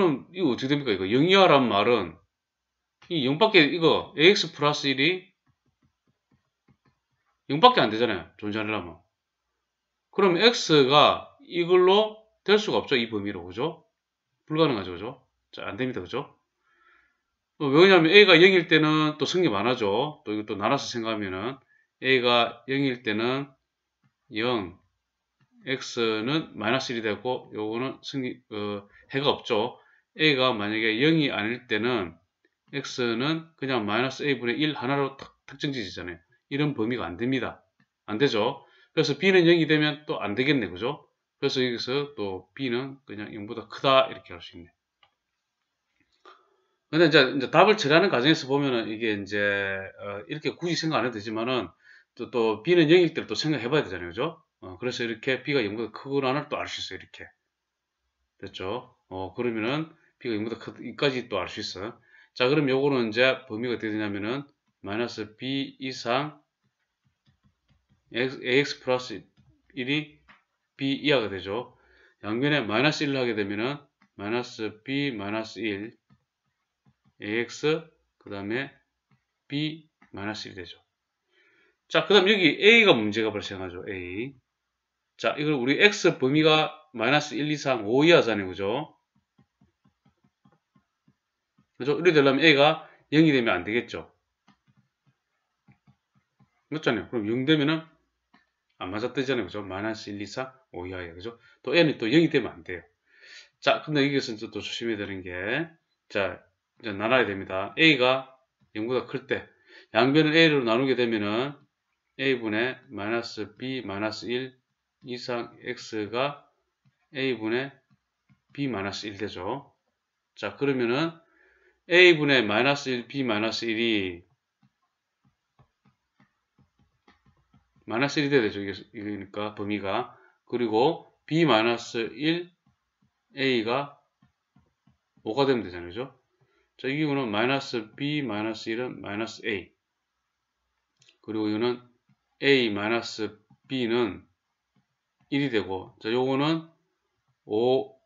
어떻게 됩니까? 이거 0 이하란 말은 이 0밖에 이거 ax 플러스 1이 0밖에 안 되잖아요. 존재하려면. 그럼 x가 이걸로 될 수가 없죠. 이 범위로. 그죠? 불가능하죠. 그죠? 자, 안 됩니다. 그죠? 왜냐하면 a가 0일 때는 또 성립 안 하죠. 또 이것도 나눠서 생각하면은 a가 0일 때는 0, x는 마이너스 1이 되고 요거는 해가 없죠. a가 만약에 0이 아닐 때는 x는 그냥 마이너스 a분의 1 하나로 특정지지잖아요. 이런 범위가 안 됩니다. 안 되죠. 그래서 b는 0이 되면 또 안 되겠네. 그죠? 그래서 여기서 또 b는 그냥 0보다 크다 이렇게 할 수 있네. 근데 이제 답을 처리하는 과정에서 보면은 이게 이제 이렇게 굳이 생각 안 해도 되지만은 또 b는 0일 때를 또 생각해 봐야 되잖아요. 그죠? 그래서 이렇게 b가 0보다 크구나를 또 알 수 있어요. 이렇게. 됐죠? 그러면은 b가 0보다 크기까지 또 알 수 있어요. 자, 그럼 요거는 이제 범위가 어떻게 되냐면은 마이너스 b 이상 ax 플러스 1이 b 이하가 되죠. 양변에 마이너스 1을 하게 되면은 마이너스 b 마이너스 1 ax 그 다음에 B 마이너스 1이 되죠. 자, 그 다음 여기 A가 문제가 발생하죠. A. 자, 이걸 우리 X 범위가 마이너스 1, 2, 3, 5 이하잖아요. 그죠? 그죠? 이렇게 되려면 A가 0이 되면 안 되겠죠. 맞잖아요. 그럼 0 되면은 안 맞아뜨잖아요. 그죠? 마이너스 1, 2, 3, 5 이하에. 그죠? 또 N이 또 0이 되면 안 돼요. 자, 근데 여기서 또 조심해야 되는 게, 자, 이제 나눠야 됩니다. A가 0보다 클 때, 양변을 A로 나누게 되면은 A분의 마이너스 B 마이너스 1 이상 X가 A분의 B 마이너스 1 되죠. 자, 그러면은 A분의 마이너스 1, B 마이너스 1이 마이너스 1이 되죠. 이거니까 범위가. 그리고 B 마이너스 1, A가 5가 되면 되잖아요. 그죠? 자, 이 경우는 마이너스 B 마이너스 1은 마이너스 A. 그리고 이거는 A 마이너스 B는 1이 되고, 자, 요거는 5,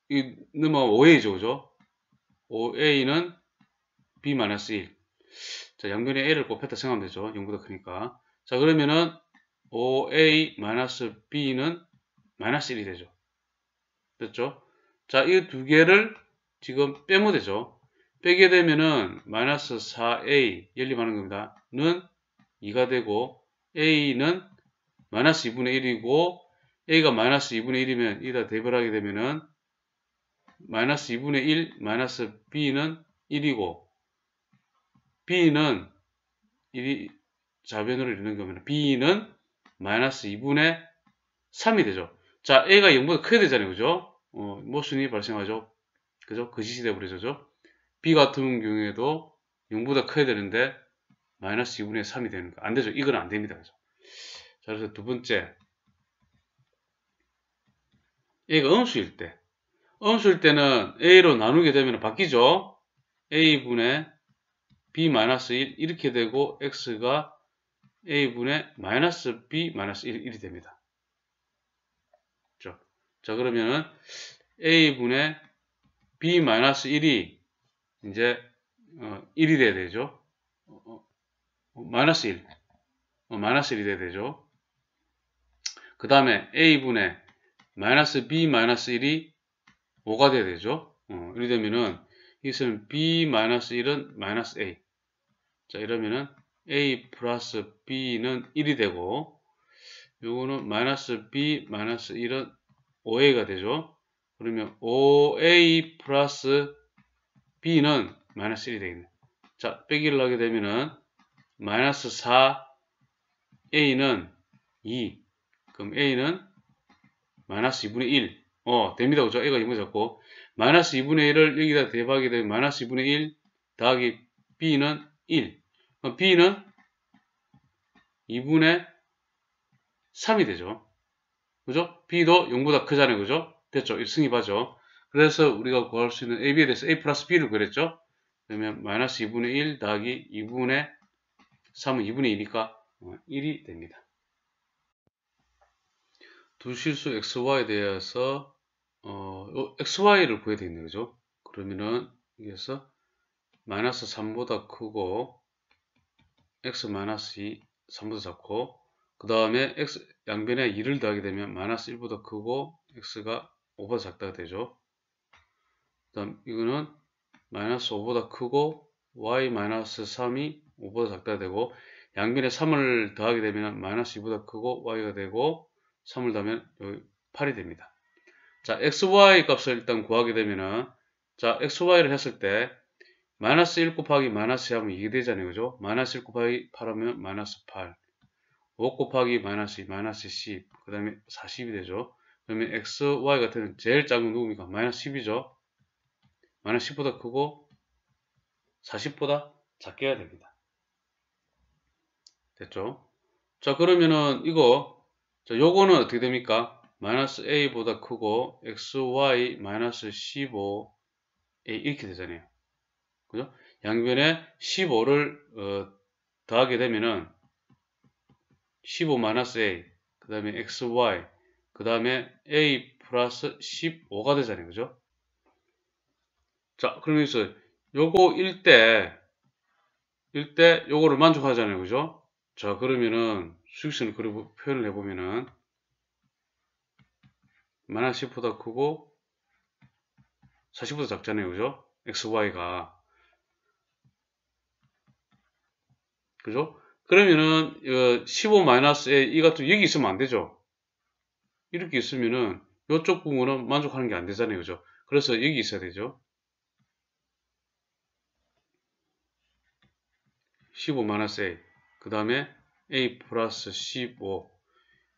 이 넘어가면 5A죠. 그죠? 5A는 B 마이너스 1. 자, 양변에 A를 곱했다 생각하면 되죠. 0보다 크니까. 자, 그러면은 5A 마이너스 B는 마이너스 1이 되죠. 됐죠? 자, 이 두 개를 지금 빼면 되죠. 빼게 되면은 마이너스 4A 연립하는 겁니다. 는 2가 되고 A는 마이너스 2분의 1이고 A가 마이너스 2분의 1이면 이다 대별하게 되면은 마이너스 2분의 1 마이너스 B는 1이고 B는 1이 좌변으로 이루는 겁니다. B는 마이너스 2분의 3이 되죠. 자, A가 0보다 크게 되잖아요. 그죠? 모순이 발생하죠. 그죠? 거짓이 되어버리죠. B 같은 경우에도 0보다 커야 되는데 마이너스 2분의 3이 되는 거. 안 되죠. 이건 안 됩니다. 그죠? 자, 그래서 두 번째. A가 음수일 때. 음수일 때는 A로 나누게 되면 바뀌죠. A분의 B 마이너스 1 이렇게 되고 X가 A분의 마이너스 B 마이너스 1이 됩니다. 그렇죠? 자, 그러면은 A분의 B 마이너스 1이 이제 1이 돼야 되죠. 마이너스 1. 마이너스 1이 돼야 되죠. 그 다음에 A분의 마이너스 B 마이너스 1이 5가 돼야 되죠. 이렇게 되면은 이것은 B 마이너스 1은 마이너스 A. 자, 이러면은 A 플러스 B는 1이 되고 요거는 마이너스 B 마이너스 1은 5A가 되죠. 그러면 5A 플러스 B는 마이너스 1이 되겠네. 자, 빼기를 하게 되면은 마이너스 4A는 2. 그럼 A는 마이너스 2분의 1. 됩니다. 그죠? A가 2분의 잡고 마이너스 2분의 1을 여기다 대박하게 되면 마이너스 2분의 1 더하기 B는 1. 그럼 B는 2분의 3이 되죠. 그죠? B도 0보다 크잖아요. 그죠? 됐죠? 승입하죠. 그래서 우리가 구할 수 있는 AB에 대해서 A 플러스 B를 구했죠. 그러면 마이너스 2분의 1 더하기 2분의 3은 2분의 2니까 1이 됩니다. 두 실수 XY에 대해서 XY를 구해야 되겠네요. 그죠? 그러면은 여기서 마이너스 3보다 크고 X 마이너스 2 3보다 작고 그 다음에 X 양변에 2를 더하게 되면 마이너스 1보다 크고 X가 5보다 작다가 되죠. 그 다음 이거는 마이너스 5보다 크고 Y 마이너스 3이 5보다 작다가 되고 양변에 3을 더하게 되면 마이너스 2보다 크고 Y가 되고 3을 더하면 여기 8이 됩니다. 자, XY 값을 일단 구하게 되면은 자, XY를 했을 때 마이너스 1 곱하기 마이너스 2 하면 이게 되잖아요. 그죠? 마이너스 1 곱하기 8 하면 마이너스 8 5 곱하기 마이너스 2 마이너스 10 그 다음에 40이 되죠. 그러면 XY 같은 경우는 제일 작은 누굽니까? 마이너스 10이죠. 마이너스 10보다 크고 40보다 작게 해야 됩니다. 됐죠? 자, 그러면은 이거 자, 요거는 어떻게 됩니까? 마이너스 A보다 크고 XY 마이너스 15A 이렇게 되잖아요. 그죠? 양변에 15를 더하게 되면은 15 마이너스 A 그 다음에 XY 그 다음에 A 플러스 15가 되잖아요. 그죠? 자, 그러면서 요거 1대 일 때 요거를 만족하잖아요. 그죠? 자, 그러면은 수익선을 표현을 해보면은 마이너스 10보다 크고 40보다 작잖아요. 그죠? XY가. 그죠? 그러면은 15 마이너스에 이 같은 여기 있으면 안 되죠. 이렇게 있으면은 이쪽 부분은 만족하는 게 안 되잖아요. 그죠? 그래서 여기 있어야 되죠. 15 마이너스 A 그 다음에 A 플러스 15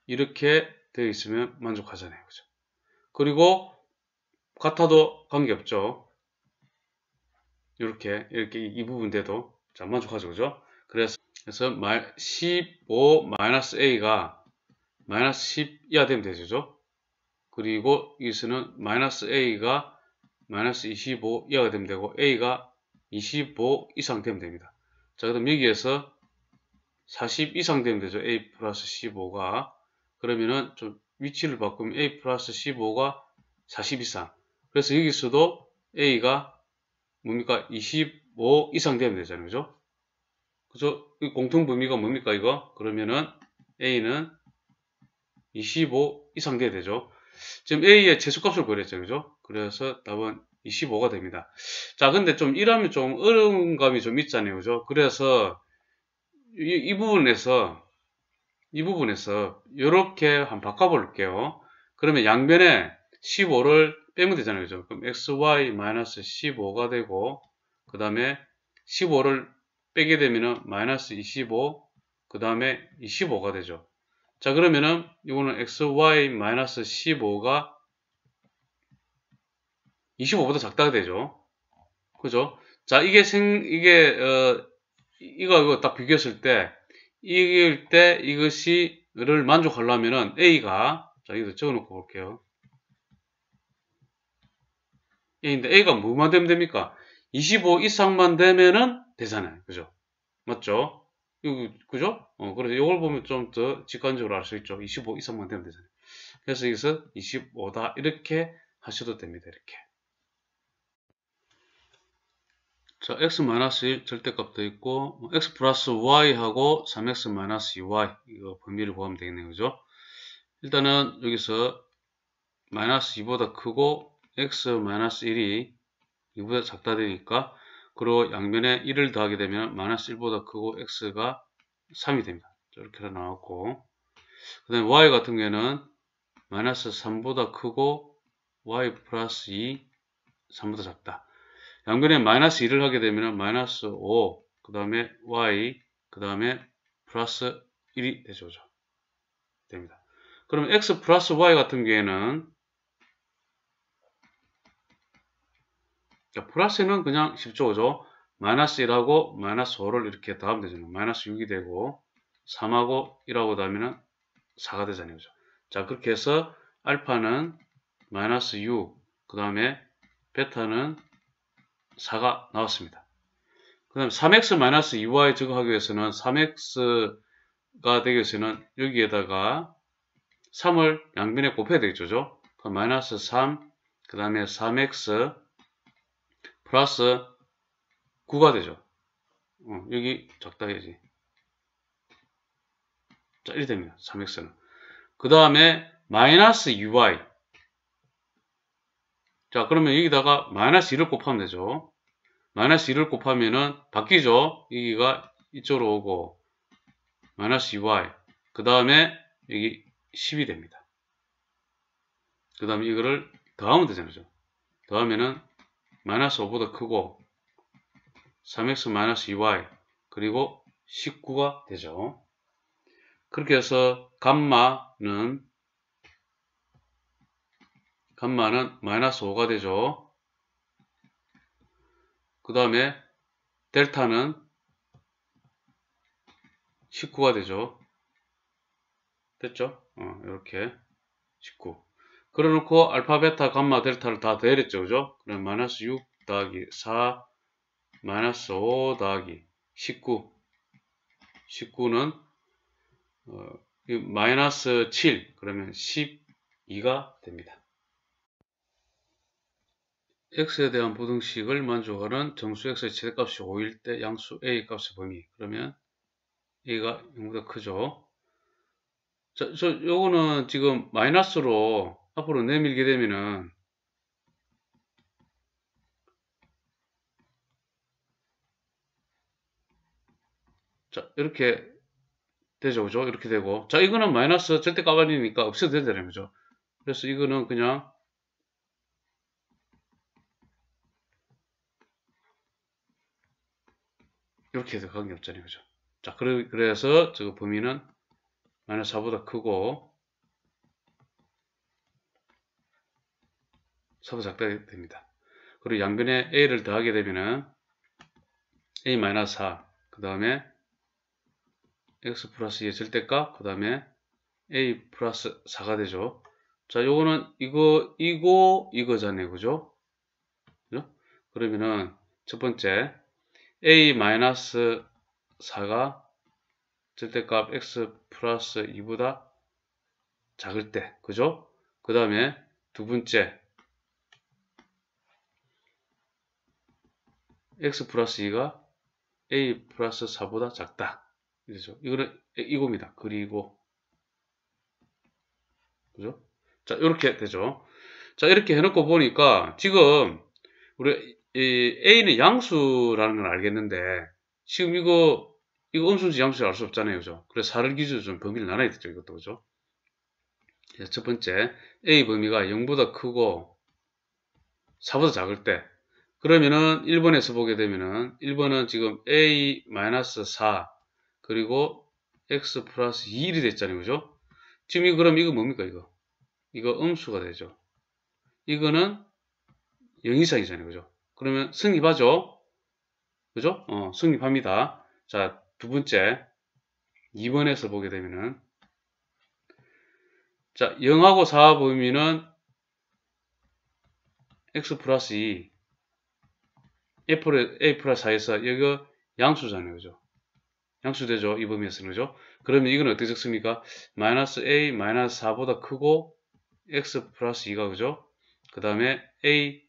이렇게 되어 있으면 만족하잖아요. 그죠? 그리고 같아도 관계없죠. 이렇게 이 부분 돼도 자 만족하죠. 그죠? 그래서 15 마이너스 A가 마이너스 10 이하 되면 되죠. 그리고 여기서는 마이너스 A가 마이너스 25 이하가 되면 되고 A가 25 이상 되면 됩니다. 자, 그럼 여기에서 40 이상 되면 되죠. A 플러스 15가. 그러면은 좀 위치를 바꾸면 A 플러스 15가 40 이상. 그래서 여기서도 A가 뭡니까? 25 이상 되면 되잖아요. 그죠? 그죠? 이 공통 범위가 뭡니까, 이거? 그러면은 A는 25 이상 돼야 되죠. 지금 A의 최소값을 구했죠. 그죠? 그래서 답은 25가 됩니다. 자, 근데 좀 이러면 좀 어려운 감이 좀 있잖아요. 그죠? 그래서 이 부분에서 이렇게 한번 바꿔볼게요. 그러면 양변에 15를 빼면 되잖아요. 그죠? 그럼 xy-15가 되고, 그 다음에 15를 빼게 되면은 마이너스 25, 그 다음에 25가 되죠. 자, 그러면은 이거는 xy-15가 25보다 작다가 되죠. 그죠? 자, 이거 딱 비교했을 때, 이길 때 이것이를 만족하려면은 A가, 자, 여기서 적어놓고 볼게요. A인데 A가 뭐만 되면 됩니까? 25 이상만 되면은 되잖아요. 그죠? 맞죠? 이거, 그죠? 그래서 이걸 보면 좀 더 직관적으로 알 수 있죠. 25 이상만 되면 되잖아요. 그래서 여기서 25다. 이렇게 하셔도 됩니다. 이렇게. 자, x-1 절대값도 있고, x 플러스 y하고 3x-2y, 이거 범위를 구하면 되겠네요. 그죠? 일단은 여기서 마이너스 2보다 크고, x-1이 2보다 작다 되니까, 그리고 양변에 1을 더하게 되면 마이너스 1보다 크고, x가 3이 됩니다. 이렇게 나왔고, 그 다음에 y 같은 경우에는 마이너스 3보다 크고, y 플러스 2, 3보다 작다. 양변에 마이너스 1을 하게 되면 마이너스 5, 그 다음에 y, 그 다음에 플러스 1이 되죠. 됩니다. 그러면 x 플러스 y 같은 경우에는 플러스는 그냥 쉽죠. 그죠? 마이너스 1하고 마이너스 5를 이렇게 더하면 되잖아요. 마이너스 6이 되고 3하고 1하고 더하면 4가 되잖아요. 그죠? 자, 그렇게 해서 알파는 마이너스 6, 그 다음에 베타는 4가 나왔습니다. 그 다음에 3x-2y 적용하기 위해서는 3x가 되기 위해서는 여기에다가 3을 양변에 곱해야 되겠죠. 그럼 마이너스 3, 그 다음에 3x 플러스 9가 되죠. 여기 작다 해야지. 자, 이렇게 됩니다. 3x는. 그 다음에 마이너스 2y. 자, 그러면 여기다가 마이너스 2를 곱하면 되죠. 마이너스 2를 곱하면은 바뀌죠. 여기가 이쪽으로 오고 마이너스 2y. 그 다음에 여기 10이 됩니다. 그 다음에 이거를 더하면 되잖아요. 더하면은 마이너스 5보다 크고 3x 마이너스 2y 그리고 19가 되죠. 그렇게 해서 감마는 마이너스 5가 되죠. 그 다음에 델타는 19가 되죠. 됐죠? 이렇게 19. 그래 놓고 알파, 베타, 감마, 델타를 다 더했죠. 그죠? 그럼 마이너스 6 더하기 4 마이너스 5 더하기 19. 19는 마이너스 7 그러면 12가 됩니다. x에 대한 부등식을 만족하는 정수 x의 최대값이 5일 때 양수 a 값의 범위. 그러면 a가 0보다 크죠. 자, 요거는 지금 마이너스로 앞으로 내밀게 되면은 자, 이렇게 되죠. 그죠? 이렇게 되고. 자, 이거는 마이너스 절대값 아니니까 없애도 되잖아요. 그죠? 그래서 이거는 그냥 이렇게 해도 관계없잖아요. 그죠? 자, 그래서 저 범위는 마이너스 4보다 크고 4보다 작다 됩니다. 그리고 양변에 a를 더하게 되면은 a 마이너스 4, 그 다음에 x 플러스 2의 절대값, 그 다음에 a 플러스 4가 되죠. 자, 요거는 이거잖아요. 그죠? 그죠? 그러면은 첫 번째 a 마이너스 4가 절대값 x 플러스 2보다 작을 때, 그죠? 그 다음에 두 번째 x 플러스 2가 a 플러스 4보다 작다. 이죠. 이거는 이겁니다. 그리고 그죠? 자, 이렇게 되죠. 자, 이렇게 해놓고 보니까 지금 우리 a는 양수라는 걸 알겠는데 지금 이거 음수인지 양수인지 알 수 없잖아요. 그죠? 그래서 4를 기준으로 좀 범위를 나눠야 되죠. 이것도 그죠? 첫 번째 a 범위가 0보다 크고 4보다 작을 때 그러면은 1번에서 보게 되면은 1번은 지금 a-4 그리고 x 플러스 2이 됐잖아요. 그죠? 지금 그럼 이거 뭡니까 이거? 이거 음수가 되죠. 이거는 0 이상이잖아요. 그죠? 그러면 성립하죠? 그죠? 성립합니다. 자, 두 번째 2번에서 보게 되면은 자, 0하고 4 범위는 x 플러스 2 a 플러스 4에서 여기가 양수잖아요. 그죠? 양수되죠. 이 범위에서는. 그죠? 그러면 이건 어떻게 적습니까? 마이너스 a 마이너스 4보다 크고 x 플러스 2가 그죠? 그 다음에 a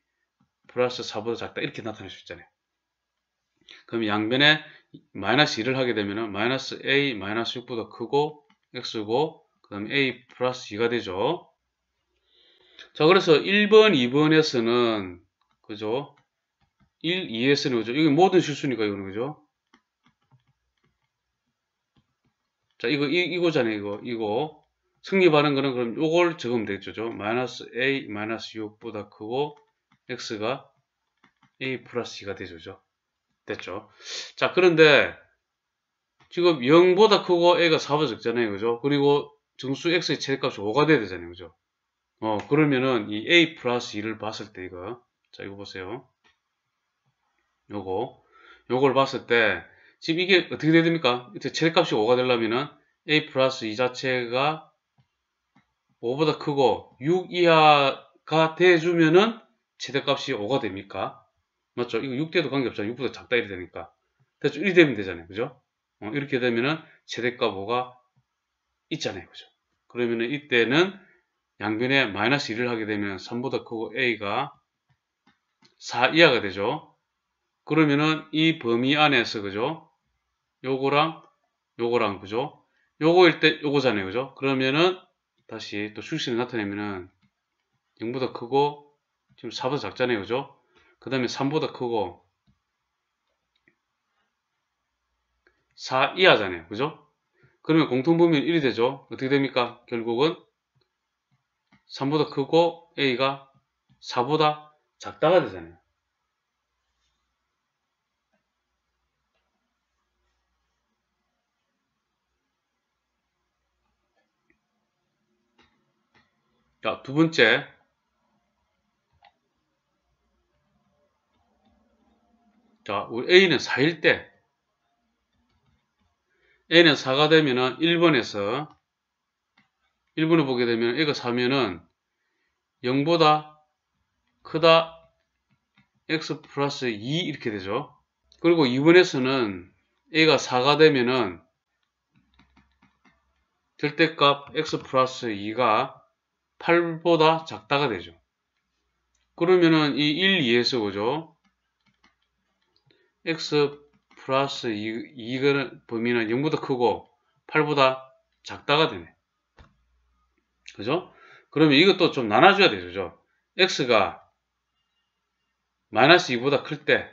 플러스 4보다 작다. 이렇게 나타낼 수 있잖아요. 그럼 양변에 마이너스 2를 하게 되면은 마이너스 a 마이너스 6보다 크고 x고 그 다음에 a 플러스 2가 되죠. 자, 그래서 1번, 2번에서는 그죠? 1, 2에서는 그죠? 이게 모든 실수니까 이거는 그죠? 자, 이거잖아요. 이거. 성립하는 거는 그럼 요걸 적으면 되겠죠. 마이너스 a 마이너스 6보다 크고 x가 a 플러스 2가 되죠. 됐죠. 자, 그런데 지금 0보다 크고 a가 4보다 적잖아요. 그죠? 그리고 정수 x의 최대값이 5가 돼야 되잖아요. 그죠? 그러면은 이 a 플러스 2를 봤을 때 이거. 자, 이거 보세요. 요걸 봤을 때 지금 이게 어떻게 돼야 됩니까? 최대값이 5가 되려면은 a 플러스 2 자체가 5보다 크고 6 이하가 돼주면은 최대값이 5가 됩니까? 맞죠? 이거 6대도 관계없잖아요. 6보다 작다 이렇게 되니까. 대충 이렇게 되면 되잖아요. 그죠? 이렇게 되면은 최대값 5가 있잖아요. 그죠? 그러면은 이때는 양변에 마이너스 1을 하게 되면 3보다 크고 a가 4 이하가 되죠. 그러면은 이 범위 안에서 그죠? 요거랑 그죠? 요거일 때 요거잖아요. 그죠? 그러면은 다시 또 수식을 나타내면은 0보다 크고 지금 4보다 작잖아요. 그죠? 그 다음에 3보다 크고 4 이하잖아요. 그죠? 그러면 공통범위는 1이 되죠. 어떻게 됩니까? 결국은 3보다 크고 a가 4보다 작다가 되잖아요. 자, 두 번째. 자, 우리 a는 4일 때 a는 4가 되면은 1번을 보게 되면 a가 4면은 0보다 크다 x 플러스 2 이렇게 되죠. 그리고 2번에서는 a가 4가 되면은 절대값 x 플러스 2가 8보다 작다가 되죠. 그러면은 이 1, 2에서 그죠? x 플러스 2가 범위는 0보다 크고 8보다 작다가 되네. 그죠? 그러면 이것도 좀 나눠줘야 되죠. 그죠? x가 마이너스 2보다 클 때,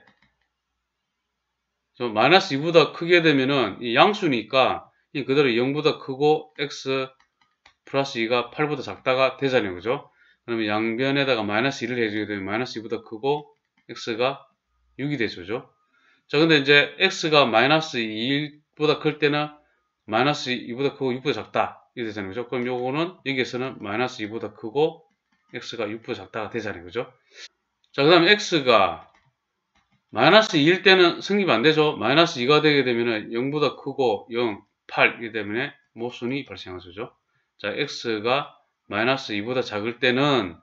마이너스 2보다 크게 되면은 이 양수니까 이 그대로 0보다 크고 x 플러스 2가 8보다 작다가 되잖아요. 그죠? 그러면 양변에다가 마이너스 2를 해주게 되면 마이너스 2보다 크고 x가 6이 되죠. 그죠? 자, 근데 이제 x가 마이너스 2보다 클 때는 마이너스 2보다 크고 6보다 작다. 이렇게 되잖아요. 그죠? 그럼 요거는 여기에서는 마이너스 2보다 크고 x가 6보다 작다가 되잖아요. 그죠? 자, 그 다음에 x가 마이너스 2일 때는 성립 안 되죠. 마이너스 2가 되게 되면은 0보다 크고 0, 8 이기 때문에 모순이 발생하죠. 자, x가 마이너스 2보다 작을 때는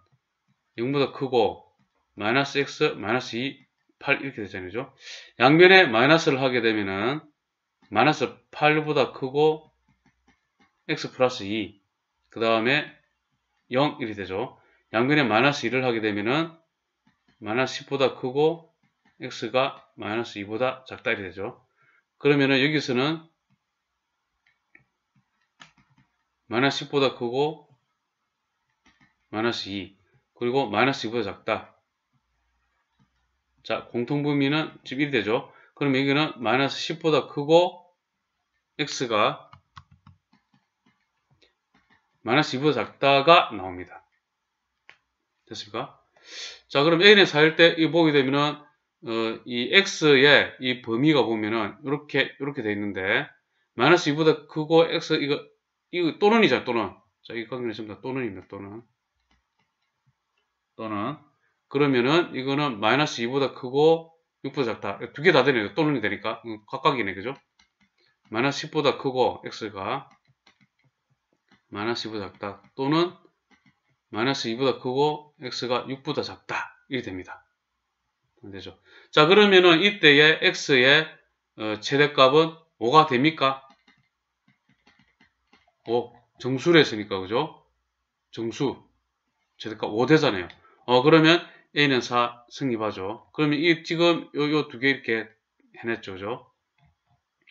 0보다 크고 마이너스 x, 마이너스 2, 8 이렇게 되잖아요. 양변에 마이너스를 하게 되면은 마이너스 8보다 크고 x 플러스 2, 그 다음에 0 이렇게 되죠. 양변에 마이너스 1을 하게 되면은 마이너스 10보다 크고 x가 마이너스 2보다 작다 이렇게 되죠. 그러면은 여기서는 마이너스 10보다 크고 마이너스 2 그리고 마이너스 2보다 작다. 자, 공통범위는 지금 1이 되죠. 그럼 여기는 마이너스 10보다 크고 x가 마이너스 2보다 작다가 나옵니다. 됐습니까? 자, 그럼 a는 4일 때 이거 보게 되면은 이 x의 이 범위가 보면은 이렇게 돼 있는데 마이너스 2보다 크고 x 이거 또는이잖아. 또는. 자, 이 관계는 전부 다 또는입니다. 또는 그러면은 이거는 마이너스 2보다 크고 6보다 작다. 두 개 다 되네요. 또는이 되니까 각각이네. 그죠? 마이너스 10보다 크고 x가 마이너스 2보다 작다. 또는 마이너스 2보다 크고 x가 6보다 작다. 이렇게 됩니다. 되죠. 자, 그러면은 이때의 x의 최대값은 5가 됩니까? 5. 정수로 했으니까, 그죠? 정수. 최대값 5 되잖아요. 그러면 a는 4 성립하죠. 그러면 지금 요 두 개 이렇게 해냈죠. 그죠?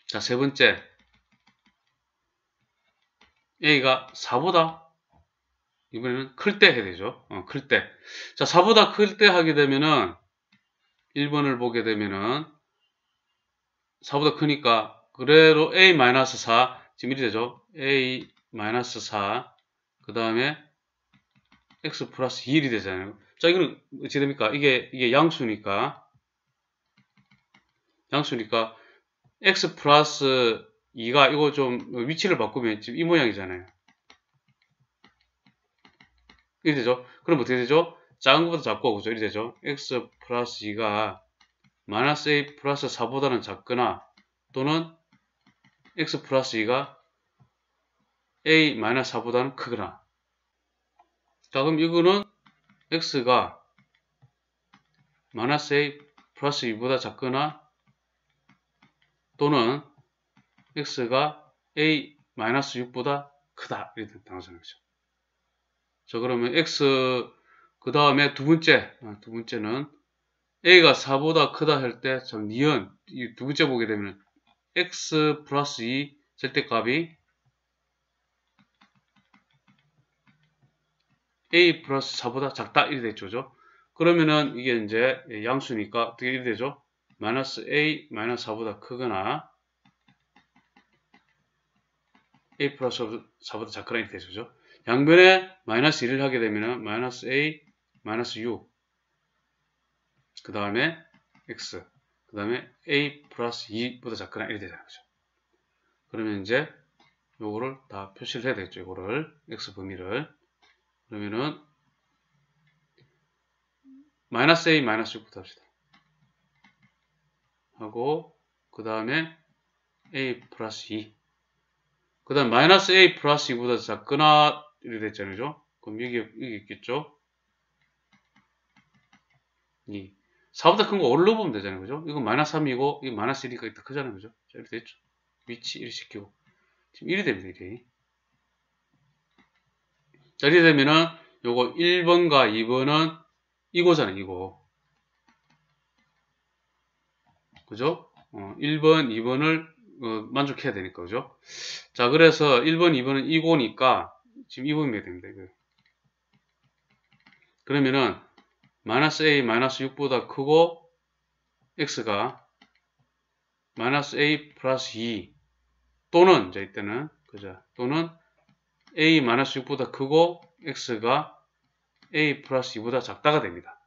자, 세 번째. a가 4보다 이번에는 클 때 해야 되죠. 클 때. 자, 4보다 클 때 하게 되면은 1번을 보게 되면은 4보다 크니까 그대로 a-4 지금 1이 되죠. a-4 그 다음에 x 플러스 2 1이 되잖아요. 자, 이거는 어찌 됩니까? 이게 양수니까 x 플러스 2가 이거 좀 위치를 바꾸면 지금 이 모양이잖아요. 이렇게 되죠. 그럼 어떻게 되죠? 작은 것보다 작고 그죠? 이렇게 되죠. x 플러스 2가 마이너스 a 플러스 4보다는 작거나 또는 x 플러스 2가 a 마이너스 4보다는 크거나. 자, 그럼 이거는 x가 마이너스 a 플러스 2보다 작거나 또는 x가 a 마이너스 6보다 크다 이렇게 나오잖아요. 그죠? 자, 그러면 x 그 다음에 두 번째는 a가 4보다 크다 할 때 참 니은 이 두 번째 보게 되면 x 플러스 2 절대값이 a 플러스 4보다 작다 이렇게 되죠. 그러면은 이게 이제 양수니까 어떻게 이렇게 되죠? 마이너스 a 마이너스 4보다 크거나 a 플러스 4보다 작거나 이렇게 되죠. 양변에 마이너스 1을 하게 되면은 마이너스 a 마이너스 6 그 다음에 x 그 다음에 a 플러스 2보다 작거나 이렇게 되는 거죠. 그러면 이제 요거를 다 표시를 해야 되겠죠. 요거를 x 범위를 그러면은 마이너스 a 마이너스 6부터 합시다. 하고 그 다음에 a 플러스 2 그 다음 마이너스 a 플러스 2보다 작거나 이렇게 됐잖아요. 그럼 여기 있겠죠. 2 4보다 큰 거 어디로 보면 되잖아요. 그죠? 이건 마이너스 3이고 이거 마이너스 1이니까 더 크잖아요. 그죠? 자, 이렇게 됐죠. 위치 1이 시키고 지금 1이 됩니다. 1이. 자, 이렇게 되면은 요거 1번과 2번은 이거잖아요, 이거. 그죠? 1번, 2번을 만족해야 되니까, 그죠? 자, 그래서 1번, 2번은 이거니까 지금 2번이 됩니다, 이거. 그러면은 마이너스 a 마이너스 6보다 크고 x가 마이너스 a 플러스 2 또는 이제 이때는 그죠? 또는 a 마이너스 6보다 크고 x가 a 플러스 2보다 작다가 됩니다.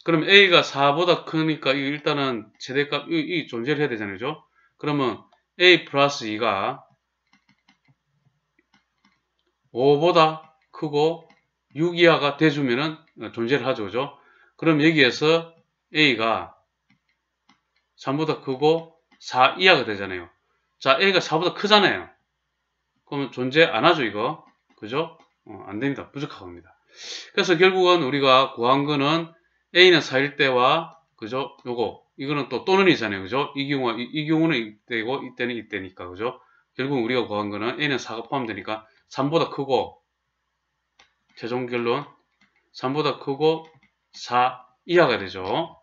그럼 a가 4보다 크니까 일단은 최대값 이 존재를 해야 되잖아요, 그죠? 그러면 a 플러스 2가 5보다 크고 6 이하가 돼주면은 존재를 하죠, 그죠? 그럼 여기에서 a가 3보다 크고 4 이하가 되잖아요. 자, a가 4보다 크잖아요. 그러면 존재 안 하죠, 이거. 그죠? 안 됩니다. 부족합니다. 그래서 결국은 우리가 구한 거는 a는 4일 때와, 그죠? 이거는 또 또는이잖아요. 그죠? 이 경우는 이때고, 이때는 이때니까, 그죠? 결국 우리가 구한 거는 a는 4가 포함되니까 3보다 크고, 최종 결론 3보다 크고 4 이하가 되죠.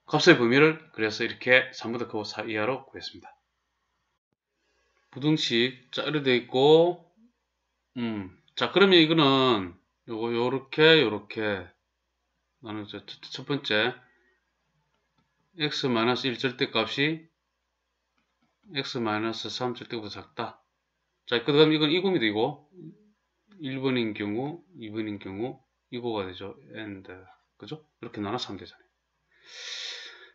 값의 범위를 그래서 이렇게 3보다 크고 4 이하로 구했습니다. 부등식 자 이렇게 되어 있고 자 그러면 이거는 요렇게 나는 첫 번째 x-1 절대값이 x-3 절대값보다 작다. 자 그 다음 이건 이겁니다. 이거 1번인 경우 2번인 경우 이거가 되죠. and 그죠? 이렇게 나눠서 하면 되잖아요.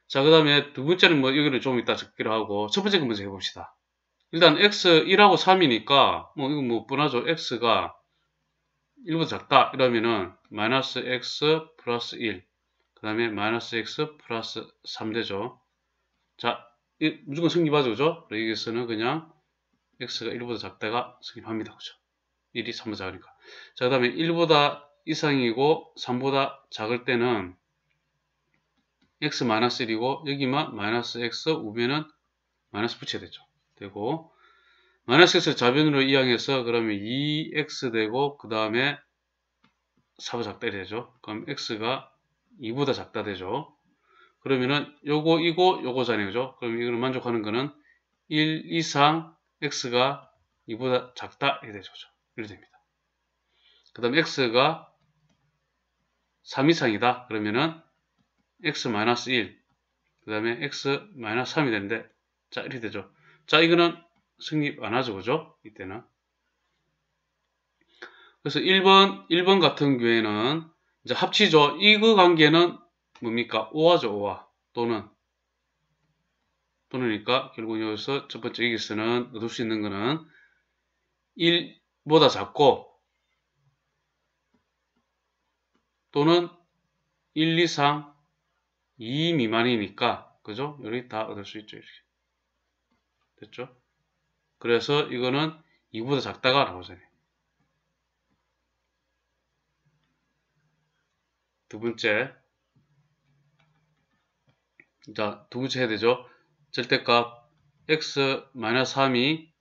자 그 다음에 두 번째는 뭐 여기를 좀 이따 적기로 하고 첫 번째 거 먼저 해봅시다. 일단 x 1하고 3이니까 뭐 이거 뭐 뻔하죠. x가 1보다 작다 이러면은 마이너스 x 플러스 1 그 다음에 마이너스 x 플러스 3 되죠. 자 무조건 성립하죠, 그죠? 여기서는 그냥 x가 1보다 작다가 성립합니다, 그죠? 1이 3보다 작으니까. 자 그 다음에 1보다 이상이고 3보다 작을 때는 x 마이너스 1이고 여기만 마이너스 x 우변은 마이너스 붙여야 되죠. 되고 마이너스 x를 좌변으로 이항해서 그러면 2x 되고 그 다음에 4보다 작다 되죠. 그럼 x가 2보다 작다 되죠. 그러면은 요거잖아요, 그죠? 그럼 이거는 만족하는 거는 1 이상 x가 2보다 작다 이렇게 되죠. 이렇게 됩니다. 그 다음 x가 3 이상이다 그러면은 x-1 그 다음에 x-3이 되는데 자 이렇게 되죠. 자 이거는 성립 안 하죠, 그죠? 이때는. 그래서 1번 같은 경우에는 이제 합치죠. 이거 관계는 뭡니까? 오화죠, 오화. 또는이니까 결국 여기서 첫 번째 여기서는 얻을 수 있는 거는 1보다 작고 또는 1 이상 2 미만이니까 그죠? 여기 다 얻을 수 있죠. 이렇게. 됐죠? 그래서 이거는 2보다 작다가 나오잖아요. 두 번째. 자, 두 번째 해야 되죠. 절대값 x-3이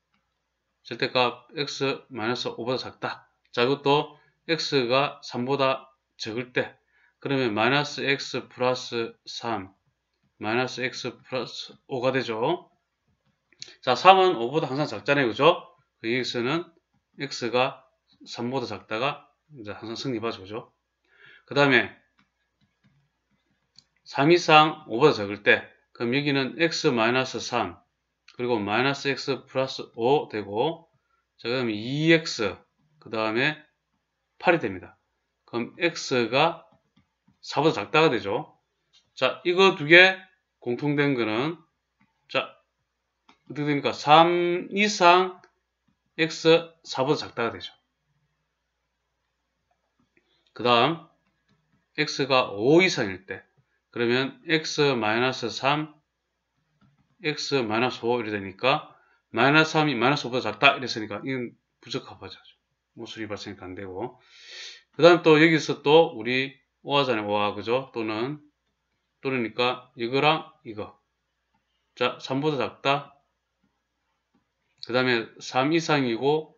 절대값 x-5보다 작다. 자, 이것도 x가 3보다 적을 때 그러면 마이너스 x 플러스 3 마이너스 x 플러스 5가 되죠. 자, 3은 5보다 항상 작잖아요. 그죠? 여기서는 x가 3보다 작다가 이제 항상 성립하죠. 그죠? 그 다음에 3 이상 5보다 적을 때 그럼 여기는 x-3 그리고 마이너스 x 플러스 5 되고 자, 그 다음에 2x 그 다음에 8이 됩니다. 그럼 x가 4보다 작다가 되죠. 자, 이거 두 개 공통된 거는 자, 어떻게 됩니까? 3 이상 x 4보다 작다가 되죠. 그 다음 x가 5 이상일 때 그러면 x-3 x-5 이렇게 되니까 마이너스 3이 마이너스 5보다 작다 이랬으니까 이건 부적합하죠. 모순이 발생이 안 되고 그 다음 또 여기서 또 우리 오하잖아요. 오하 그죠? 또는니까 이거랑 이거 자 3보다 작다 그 다음에 3 이상이고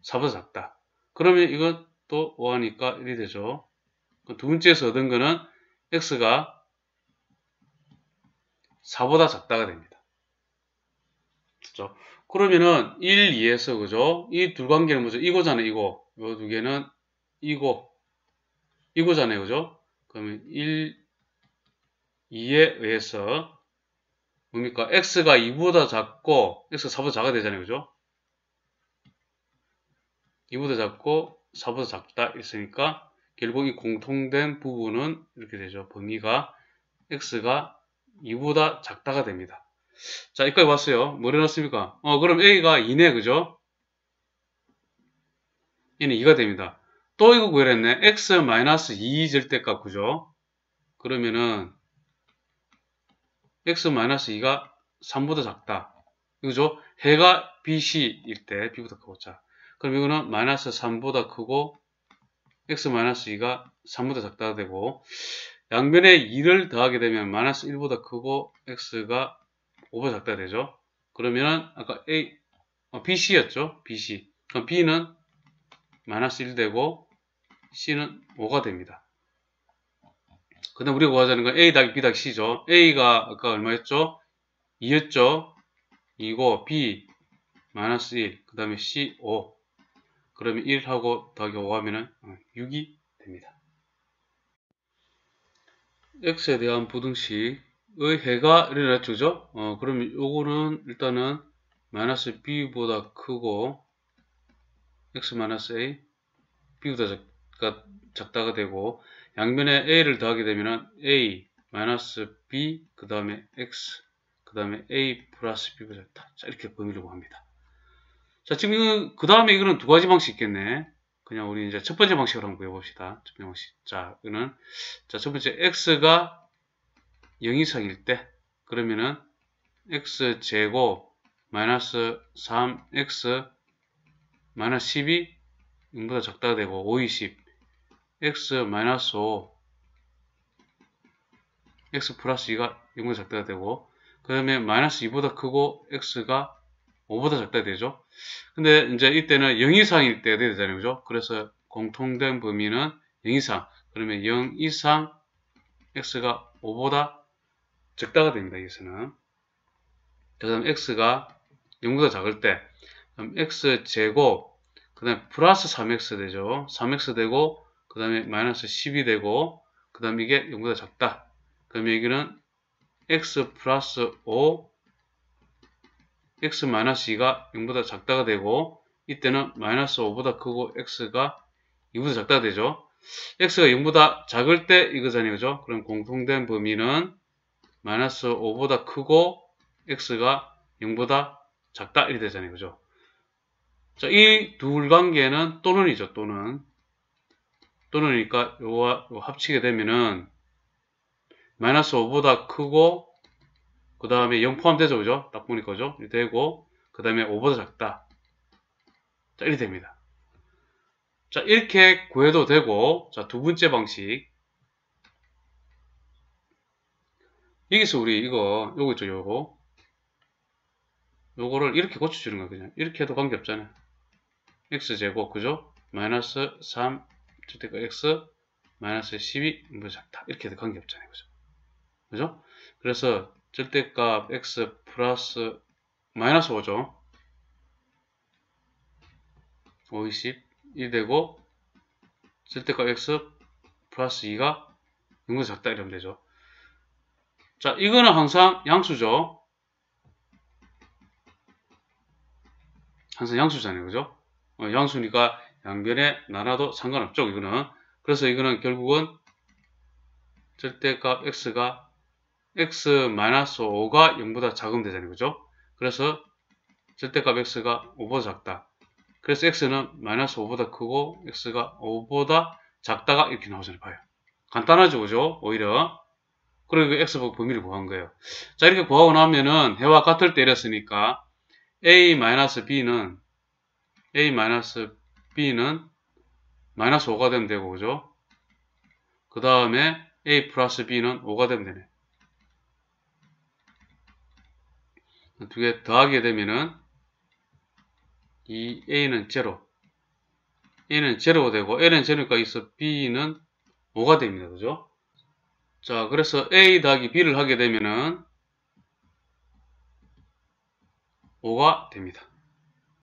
4보다 작다 그러면 이건 또 오하니까 1이 되죠. 두 번째에서 얻은 거는 x가 4보다 작다가 됩니다. 그죠? 그러면은 1, 2에서 그죠? 이 두 관계는 뭐죠? 이거잖아요, 이거. 요 두 개는 이거잖아요, 그죠? 그러면 1, 2에 의해서 뭡니까? x가 2보다 작고 x가 4보다 작아야 되잖아요, 그죠? 2보다 작고 4보다 작다 있으니까 결국 이 공통된 부분은 이렇게 되죠. 범위가 x가 2보다 작다가 됩니다. 자, 여기까지 왔어요. 뭐 해놨습니까? 그럼 a가 2네, 그죠? 얘는 2가 됩니다. 또 이거 구해냈네. x-2 절대값, 그죠? 그러면은 x-2가 3보다 작다. 그죠? 해가 BC일 때 B보다 크고. 자, 그럼 이거는 마이너스 3보다 크고 x-2가 3보다 작다가 되고, 양변에 2를 더하게 되면 마이너스 1보다 크고 x가 5보다 작다가 되죠. 그러면은 아까 BC였죠? BC. 그럼 B는 마이너스 1 되고 C는 5가 됩니다. 그 다음 우리가 구하자는 건 A 더하기 B 더하기 C죠. A가 아까 얼마였죠? 2였죠? 2고 B 마이너스 1, 그 다음에 C 5. 그러면 1하고 더하기 5 하면은 6이 됩니다. X에 대한 부등식의 해가 이래놨죠, 그죠? 그러면 요거는 일단은 마이너스 B보다 크고 X 마이너스 A, B보다 작다가 되고, 양면에 A를 더하게 되면은 A 마이너스 B, 그 다음에 X, 그 다음에 A 플러스 B보다 작다. 자, 이렇게 범위를 구합니다. 자, 지금 그 다음에 이거는 두 가지 방식 있겠네. 그냥 우리 이제 첫 번째 방식으로 한번 구해봅시다. 첫 번째 방식. 자, 이거는, 자, 첫 번째 X가 0 이상일 때, 그러면은 X제곱 마이너스 3X 마이너스 10이 0보다 작다가 되고, 5, 20, X 마이너스 5, X 플러스 2가 0보다 작다가 되고, 그 다음에 마이너스 2보다 크고, X가 5보다 작다가 되죠. 근데 이제 이때는 0 이상일 때 돼야 되잖아요, 그죠? 그래서 공통된 범위는 0 이상. 그러면 0 이상 X가 5보다 적다가 됩니다, 여기서는. 그 다음 X가 0보다 작을 때, 그럼 X제곱, 그 다음에 플러스 3X 되죠. 3X 되고, 그 다음에 마이너스 10이 되고, 그 다음에 이게 0보다 작다. 그럼 여기는 X 플러스 5, X 마이너스 2가 0보다 작다가 되고, 이때는 마이너스 5보다 크고, X가 2보다 작다가 되죠. X가 0보다 작을 때 이거잖아요, 그죠? 그럼 공통된 범위는 마이너스 5보다 크고, X가 0보다 작다, 이렇게 되잖아요, 그죠? 자, 이 둘 관계는 또는이죠, 또는. 또는이니까 요와 요 합치게 되면은 마이너스 5보다 크고, 그 다음에 0 포함되죠, 그죠? 딱 보니까, 그죠? 되고, 그 다음에 5보다 작다. 자, 이렇게 됩니다. 자, 이렇게 구해도 되고, 자, 두 번째 방식. 여기서 우리 요거 있죠, 요거를 이렇게 고쳐주는 거야, 그냥. 이렇게 해도 관계없잖아요. x제곱, 그죠? 마이너스 3, 절대값 x, 마이너스 12, 뭐 작다. 이렇게 해도 관계없잖아요, 그죠? 그죠? 그래서 절대값 x 플러스 마이너스 5죠. 5, 20, 1 되고, 절대값 x 플러스 2가 0보다 작다, 이러면 되죠. 자, 이거는 항상 양수죠. 항상 양수잖아요, 그죠? 양수니까 양변에 나눠도 상관없죠, 이거는. 그래서 이거는 결국은 절대값 x가 x-5가 0보다 작으면 되잖아요, 그죠? 그래서 절대값 x가 5보다 작다. 그래서 x는 마이너스 5보다 크고 x가 5보다 작다가 이렇게 나오잖아요, 봐요. 간단하죠, 그죠? 오히려. 그리고 x 범위를 구한 거예요. 자, 이렇게 구하고 나면은 해와 같을 때 이랬으니까 a-b는 마이너스 5가 되면 되고, 그죠? 그 다음에 a 플러스 b는 5가 되면 되네. 두 개 더하게 되면은 이 a는 제로, a는 제로가 되고, a는 제로니까 있어 b는 5가 됩니다. 그죠? 자, 그래서 A 더하기 B를 하게 되면은 5가 됩니다.